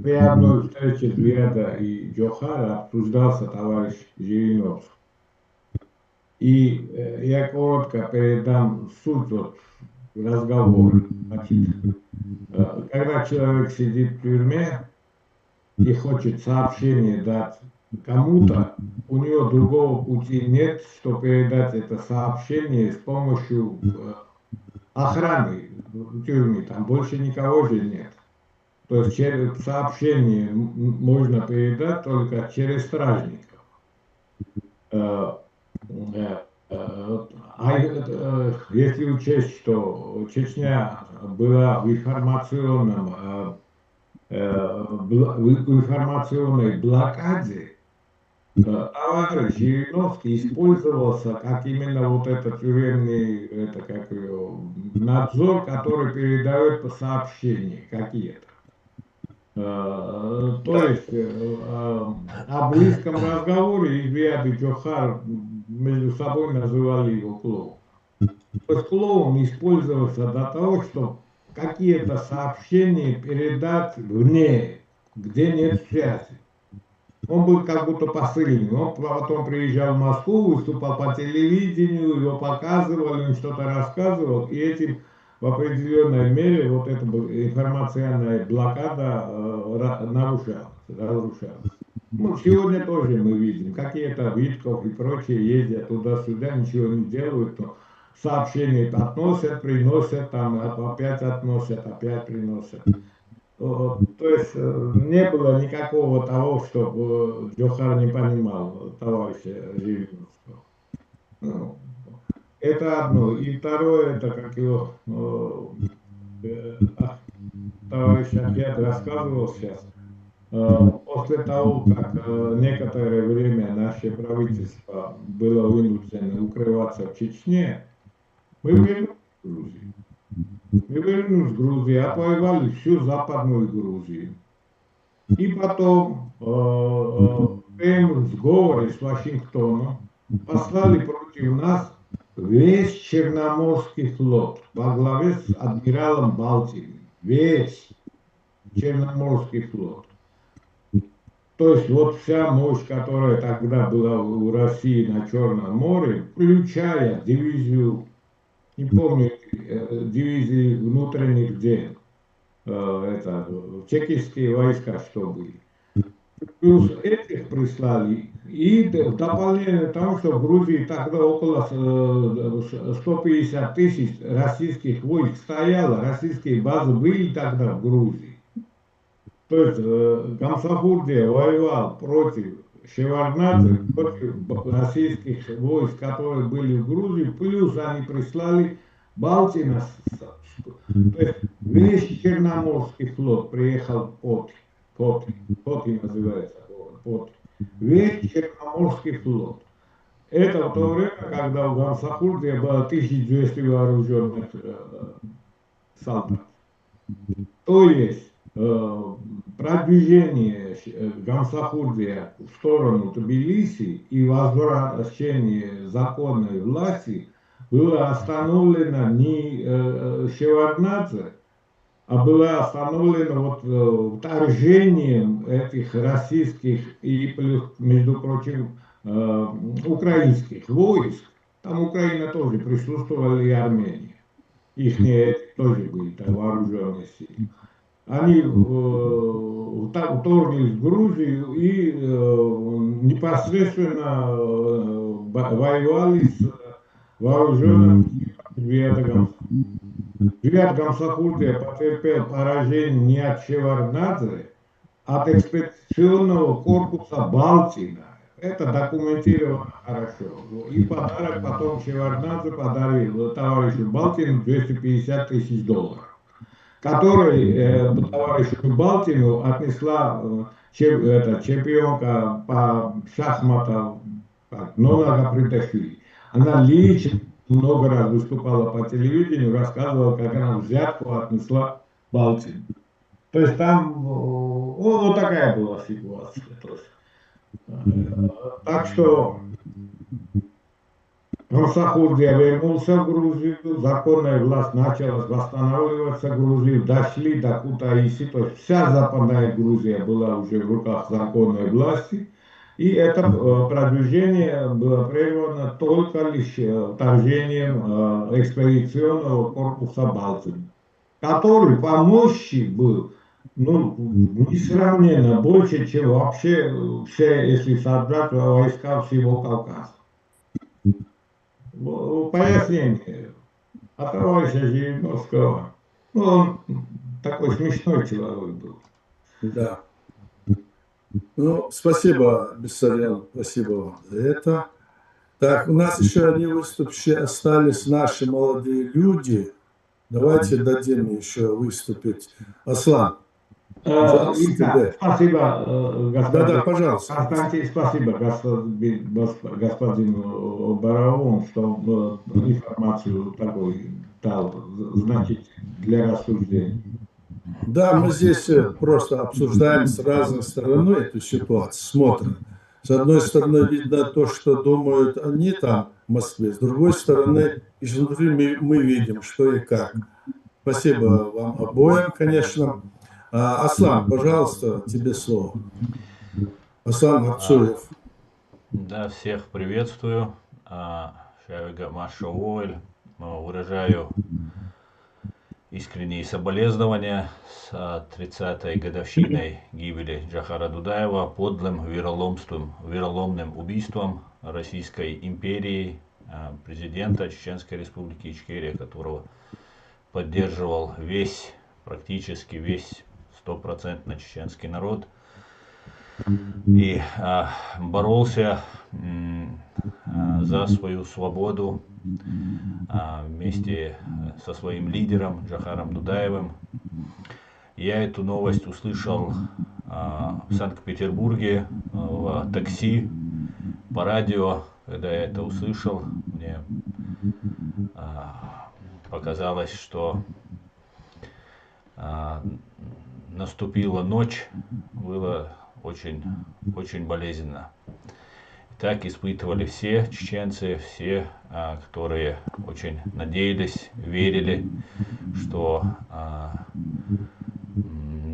S3: при одной встрече Зведа и Джохара обсуждался товарищ Жириновский. И я коротко передам суть вот разговора. Значит, когда человек сидит в тюрьме и хочет сообщение дать кому-то, у него другого пути нет, чтобы передать это сообщение с помощью охраны в тюрьме. Там больше никого же нет. То есть через сообщение можно передать только через стражников. Если учесть, что Чечня была в информационной блокаде, товарищ Жириновский использовался как именно вот этот тюремный надзор, который передает по сообщению какие-то. То есть о близком разговоре Звед и Джохар между собой называли его клоун. То есть клоун использовался для того, чтобы какие-то сообщения передать вне, где нет связи. Он был как будто посыльным. Он потом приезжал в Москву, выступал по телевидению, его показывали, он что-то рассказывал, и этим в определенной мере вот эта информационная блокада разрушалась. Ну, сегодня тоже мы видим, какие-то Витков и прочие ездят туда-сюда, ничего не делают, но сообщения относят, приносят, там опять относят, опять приносят. То есть не было никакого того, чтобы Джохар не понимал товарища Жириновского. Это одно. И второе, это как его товарищ Ахьяд рассказывал сейчас. После того, как некоторое время наше правительство было вынуждено укрываться в Чечне, мы вернулись в Грузию. Мы вернулись в Грузию, отвоевали всю Западную Грузию. И потом в сговоре с Вашингтоном послали против нас весь Черноморский флот во главе с адмиралом Балтиным. Весь Черноморский флот. То есть вот вся мощь, которая тогда была у России на Черном море, включая дивизию, не помню, дивизии внутренних дел, это чекистские войска, что были. Плюс этих прислали. И в дополнение к тому, что в Грузии тогда около 150 тысяч российских войск стояло, российские базы были тогда в Грузии. То есть Гамсахурдия воевал против Шеварднадзе, против российских войск, которые были в Грузии, плюс они прислали Балтина, то есть весь Черноморский флот приехал Поти называется город, весь Черноморский флот. Это в то время, когда в Гамсахурдии было 1200 вооруженных солдат. То есть продвижение Гамсахурдия в сторону Тбилиси и возвращение законной власти было остановлено не Шеварднадзе, а было остановлено вот вторжением этих российских и, между прочим, украинских войск. Там Украина тоже присутствовала, и Армения. Их тоже были там вооруженные силы. Они вторглись в Грузию и непосредственно воевали с вооруженным Гамсахурдия. Гамсахурдия потерпел поражение не от Шеварднадзе, а от экспедиционного корпуса Балтина. Это документировано хорошо. И подарок потом Шеварднадзе подарил товарищу Балтину $250 тысяч, который товарищу Балтину отнесла чемпионка по шахматам Нона Гаприташвили. Она лично много раз выступала по телевидению, рассказывала, как она взятку отнесла Балтину. То есть там вот такая была ситуация. Так что Гамсахурдия вернулся в Грузию, законная власть начала восстанавливаться в Грузии, дошли до Кутаиси, то есть вся западная Грузия была уже в руках законной власти, и это продвижение было прервано только лишь вторжением экспедиционного корпуса Балтина, который по мощи был несравненно больше, чем вообще все, если собрать войска всего Кавказа. Пояснение от товарища Жириновского. Он такой смешной человек был.
S1: Да. Ну, спасибо, Бессарян, спасибо вам за это. Так, у нас еще не выступившие остались наши молодые люди. Давайте дадим еще выступить. Аслан.
S3: Спасибо, господин.
S1: Да, пожалуйста.
S3: Константин, спасибо господину Боровому, что информацию такой дал, значит, для рассуждения.
S1: Да, мы здесь просто обсуждаем с разной стороны эту ситуацию, смотрим. С одной стороны, видно то, что думают они там, в Москве. С другой стороны, изнутри мы видим, что и как. Спасибо вам обоим, конечно. Аслан, пожалуйста, тебе слово. Аслан Арцуев.
S4: Да, всех приветствую. Шавига Машовойль. Выражаю искренние соболезнования с 30-й годовщиной гибели Джохара Дудаева, подлым вероломным убийством Российской империи президента Чеченской Республики Ичкерия, которого поддерживал практически весь 100% чеченский народ и боролся за свою свободу вместе со своим лидером Джохаром Дудаевым. Я эту новость услышал в Санкт-Петербурге в такси по радио. Когда я это услышал, мне показалось, что наступила ночь, было очень болезненно. Так испытывали все чеченцы, все, которые очень надеялись, верили, что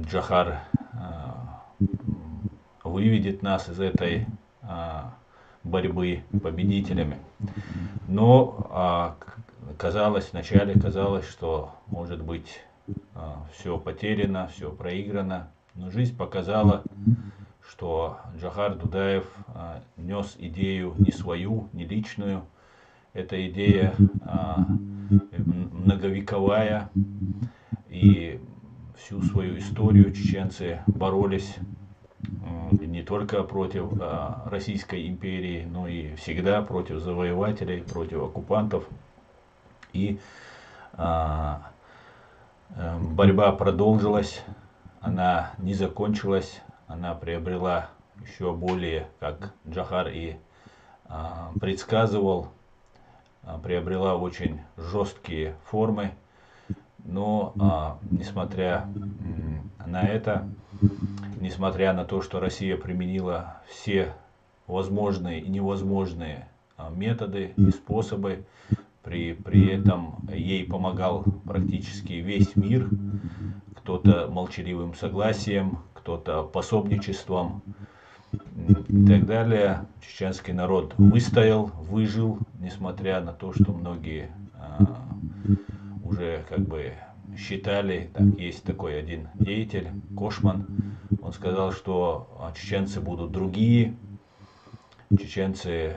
S4: Джохар выведет нас из этой борьбы победителями. Но вначале казалось, что, может быть, все потеряно, все проиграно. Но жизнь показала, что Джохар Дудаев нес идею не свою, не личную. Эта идея многовековая, и всю свою историю чеченцы боролись не только против Российской империи, но и всегда против завоевателей, против оккупантов. И борьба продолжилась, она не закончилась, она приобрела еще более, как Джохар и предсказывал, приобрела очень жесткие формы. Но несмотря на это, несмотря на то, что Россия применила все возможные и невозможные методы и способы, при этом ей помогал практически весь мир, кто-то молчаливым согласием, кто-то пособничеством и так далее. Чеченский народ выстоял, выжил, несмотря на то, что многие уже как бы считали, так, есть такой один деятель, Кошман, он сказал, что чеченцы будут другие, чеченцы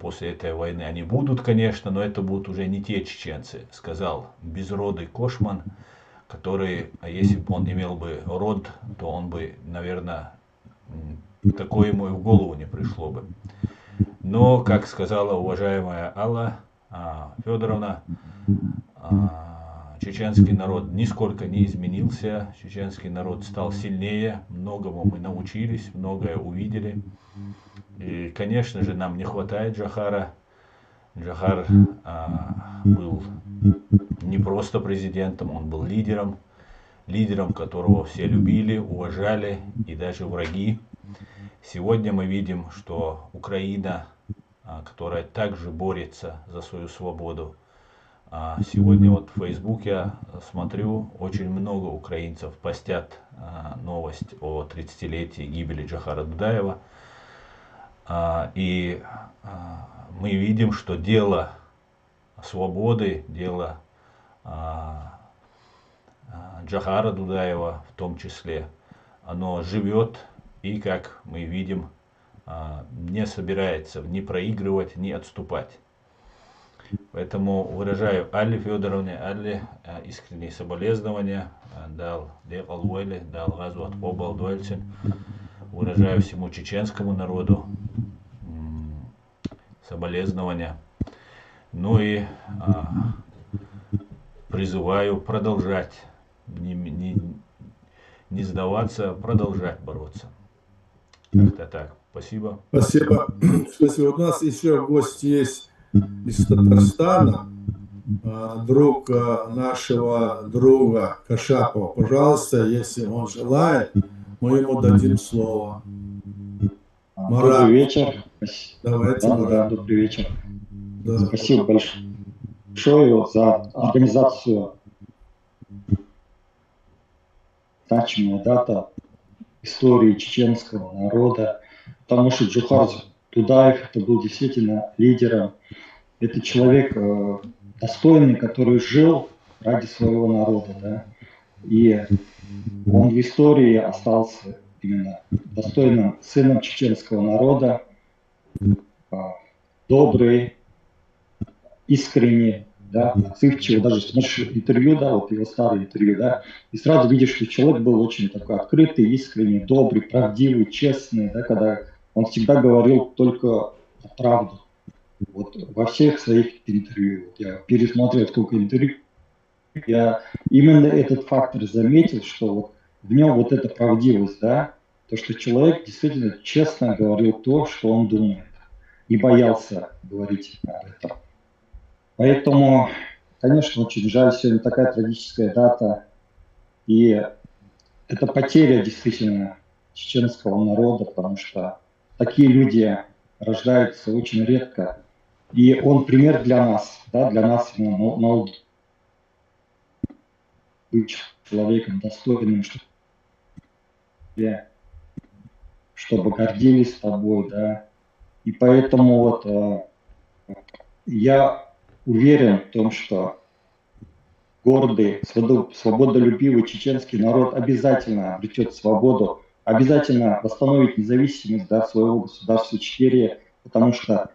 S4: после этой войны, они будут, конечно, но это будут уже не те чеченцы, сказал безродый Кошман, который, если бы он имел бы род, то он бы, наверное, такое ему и в голову не пришло бы. Но, как сказала уважаемая Алла Федоровна, чеченский народ нисколько не изменился, чеченский народ стал сильнее, многому мы научились, многое увидели. И, конечно же, нам не хватает Джохара. Джохар был не просто президентом, он был лидером, которого все любили, уважали и даже враги. Сегодня мы видим, что Украина, которая также борется за свою свободу, сегодня вот в Facebook я смотрю, очень много украинцев постят новость о 30-летии гибели Джохара Дудаева. И мы видим, что дело свободы, дело Джохара Дудаева в том числе, оно живет и, как мы видим, не собирается ни проигрывать, ни отступать. Поэтому выражаю Алле Федоровне, Алле искренние соболезнования, дал газу от Побал Дуэльцин, выражаю всему чеченскому народу соболезнования. Ну и призываю продолжать, не сдаваться, продолжать бороться. Как-то так. Спасибо.
S1: Спасибо. Спасибо. У нас еще гость есть из Татарстана, друг нашего друга Кашапова. Пожалуйста, если он желает, мы ему дадим слово. Марат.
S10: Добрый вечер.
S1: Давайте,
S10: да, добрый вечер.
S1: Да.
S10: Спасибо большое за организацию. Значимая дата истории чеченского народа, потому что Джохар Дудаев это был действительно лидером. Это человек достойный, который жил ради своего народа, да? И он в истории остался именно достойным сыном чеченского народа, добрый, искренний, да, отзывчивый, даже смотришь интервью, да, вот его старое интервью, да, и сразу видишь, что человек был очень такой открытый, искренний, добрый, правдивый, честный, да, когда он всегда говорил только правду. Вот во всех своих интервью, вот я пересмотрел сколько интервью, я именно этот фактор заметил, что вот в нем вот эта правдивость, да, то, что человек действительно честно говорил то, что он думает, не боялся говорить об этом. Поэтому, конечно, очень жаль, сегодня такая трагическая дата, и это потеря действительно чеченского народа, потому что такие люди рождаются очень редко. И он пример для нас, да, для нас быть человеком достойным, чтобы гордились тобой, да. И поэтому вот я уверен в том, что гордый, свободолюбивый чеченский народ обязательно обретет свободу, обязательно восстановит независимость, да, своего государства Ичкерия, потому что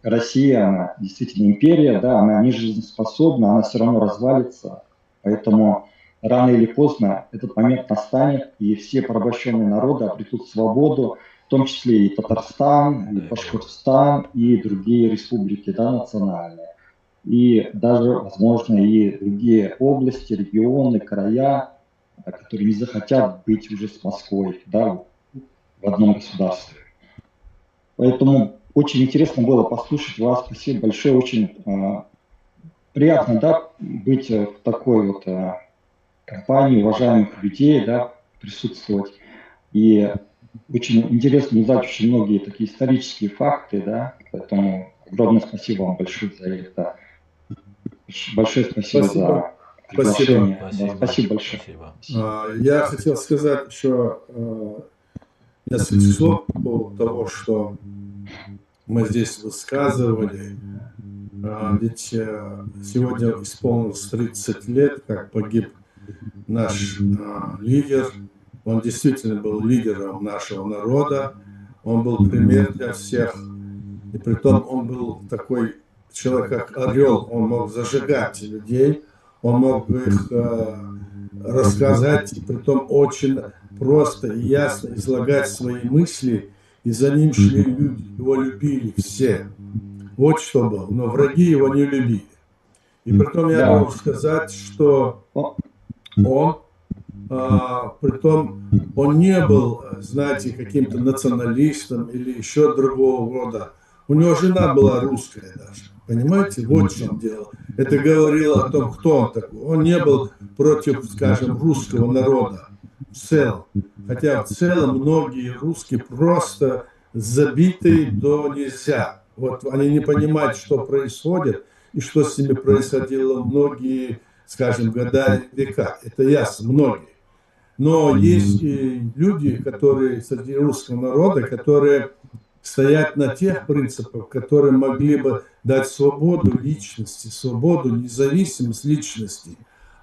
S10: Россия, она действительно империя, да, она не жизнеспособна, она все равно развалится, поэтому рано или поздно этот момент настанет, и все порабощенные народы обретут свободу, в том числе и Татарстан, и Башкортостан, и другие республики, да, национальные. И даже, возможно, и другие области, регионы, края, которые не захотят быть уже с Москвой, да, в одном государстве. Поэтому очень интересно было послушать вас. Спасибо большое. Очень приятно, да, быть в такой вот компании уважаемых людей, да, присутствовать. И очень интересно узнать очень многие такие исторические факты, да. Поэтому огромное спасибо вам большое за это. Большое спасибо за приглашение.
S1: Спасибо.
S10: Да, спасибо большое.
S4: Спасибо.
S1: Я хотел сказать еще несколько слов по поводу того, что мы здесь высказывали. Ведь сегодня исполнилось 30 лет, как погиб наш лидер. Он действительно был лидером нашего народа. Он был пример для всех. И притом он был такой человек, как орел. Он мог зажигать людей, он мог их рассказать, и притом очень просто и ясно излагать свои мысли. И за ним шли люди, его любили все. Вот что было. Но враги его не любили. И притом я должен сказать, что он, притом он не был, знаете, каким-то националистом или еще другого рода. У него жена была русская даже. Понимаете, вот в чем дело. Это говорило о том, кто он такой. Он не был против, скажем, русского народа в целом. Хотя в целом многие русские просто забиты до нельзя. Вот они не понимают, что происходит и что с ними происходило многие, скажем, года, века. Это ясно, многие. Но есть и люди, которые среди русского народа, которые стоят на тех принципах, которые могли бы дать свободу личности, свободу, независимость личности.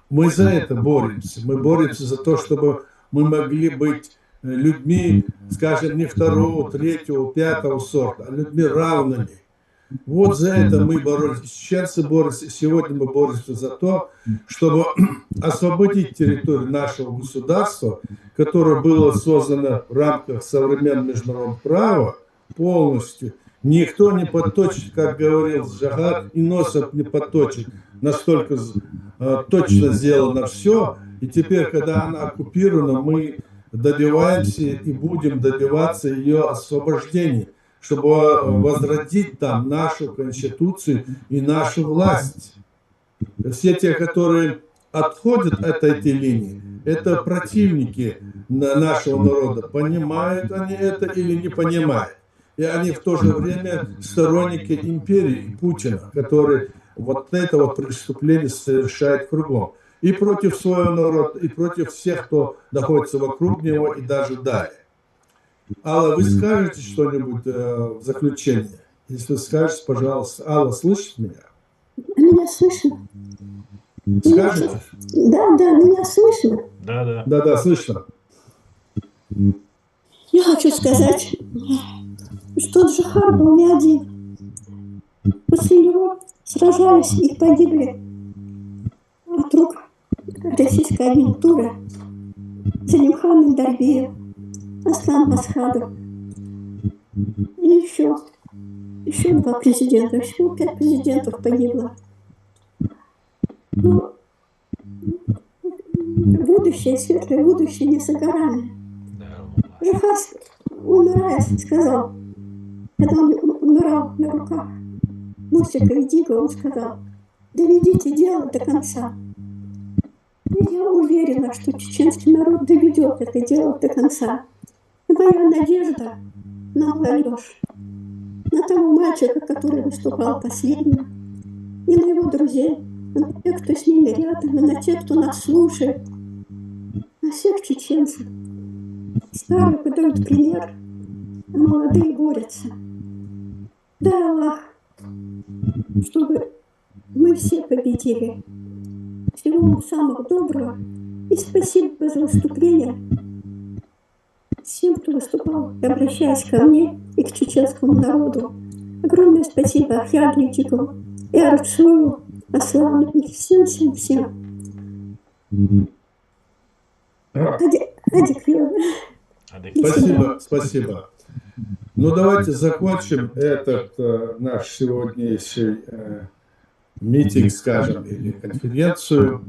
S1: Мы за это боремся. Мы боремся за то, чтобы мы могли быть людьми, скажем, не второго, третьего, пятого сорта, а людьми равными. Вот за это мы боролись. Чеченцы борются, и сегодня мы боремся за то, чтобы освободить территорию нашего государства, которое было создано в рамках современного международного права, полностью. Никто не подточит, как говорил Джахар, и носом не подточит. Настолько точно сделано все. И теперь, когда она оккупирована, мы добиваемся и будем добиваться ее освобождения, чтобы возродить там нашу конституцию и нашу власть. Все те, которые отходят от этой линии, это противники нашего народа. Понимают они это или не понимают? И они в то же время сторонники империи Путина, который вот это вот преступление совершает кругом. И против своего народа, и против всех, кто находится вокруг него, и даже далее. Алла, вы скажете что-нибудь в заключение? Если вы скажете, пожалуйста. Алла, слышит меня?
S2: Меня слышно?
S1: Скажете?
S2: Да, меня слышно?
S1: Да, слышно.
S2: Я хочу сказать, что Джохар был не один. После него сражались и погибли от рук российской агентуры Салимхан Эльдарбиев, Аслан Масхадов и еще 2 президента, всего 5 президентов погибло. Но будущее, светлое будущее не за горами. Джохар, умирая, сказал, когда он умирал на руках Мусика и Дига, он сказал: доведите дело до конца. И я уверена, что чеченский народ доведет это дело до конца. И моя надежда на молодежь, на того мальчика, который выступал последним, и на его друзей, на тех, кто с ними рядом, и на тех, кто нас слушает, на всех чеченцев. Старые подают пример, а молодые борются. Дай Аллах, чтобы мы все победили. Всего вам самого доброго. И спасибо за выступление всем, кто выступал, обращаясь ко мне и к чеченскому народу. Огромное спасибо Ахьядличику и Арцую, Аслану и всем.
S1: Спасибо. Ну, давайте закончим этот наш сегодняшний митинг, скажем, или конференцию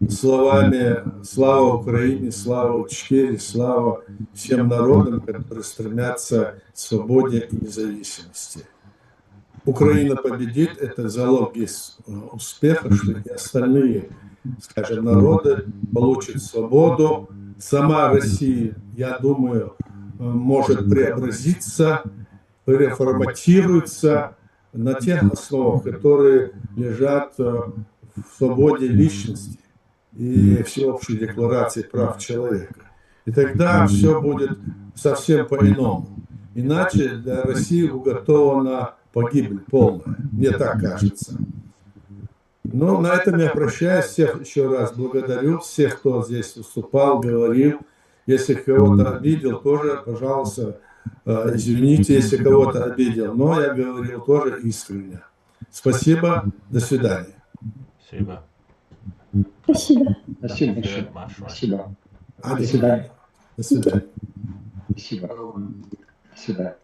S1: словами «Слава Украине», «Слава Ичкерии», «Слава всем народам, которые стремятся к свободе и независимости». Украина победит, это залог успеха, что и остальные, скажем, народы получат свободу. Сама Россия, я думаю, может преобразиться, переформатируется на тех основах, которые лежат в свободе личности и всеобщей декларации прав человека. И тогда все будет совсем по-иному. Иначе для России уготована погибель полная. Мне так кажется. Ну, на этом я прощаюсь. Всех еще раз благодарю. Всех, кто здесь выступал, говорил. Если кого-то обидел, тоже, пожалуйста, извините, если кого-то обидел. Но я говорил тоже искренне. Спасибо. До свидания.
S4: Спасибо.
S2: Спасибо.
S10: Спасибо большое. Спасибо. До свидания.
S1: До свидания.
S10: Спасибо. До свидания.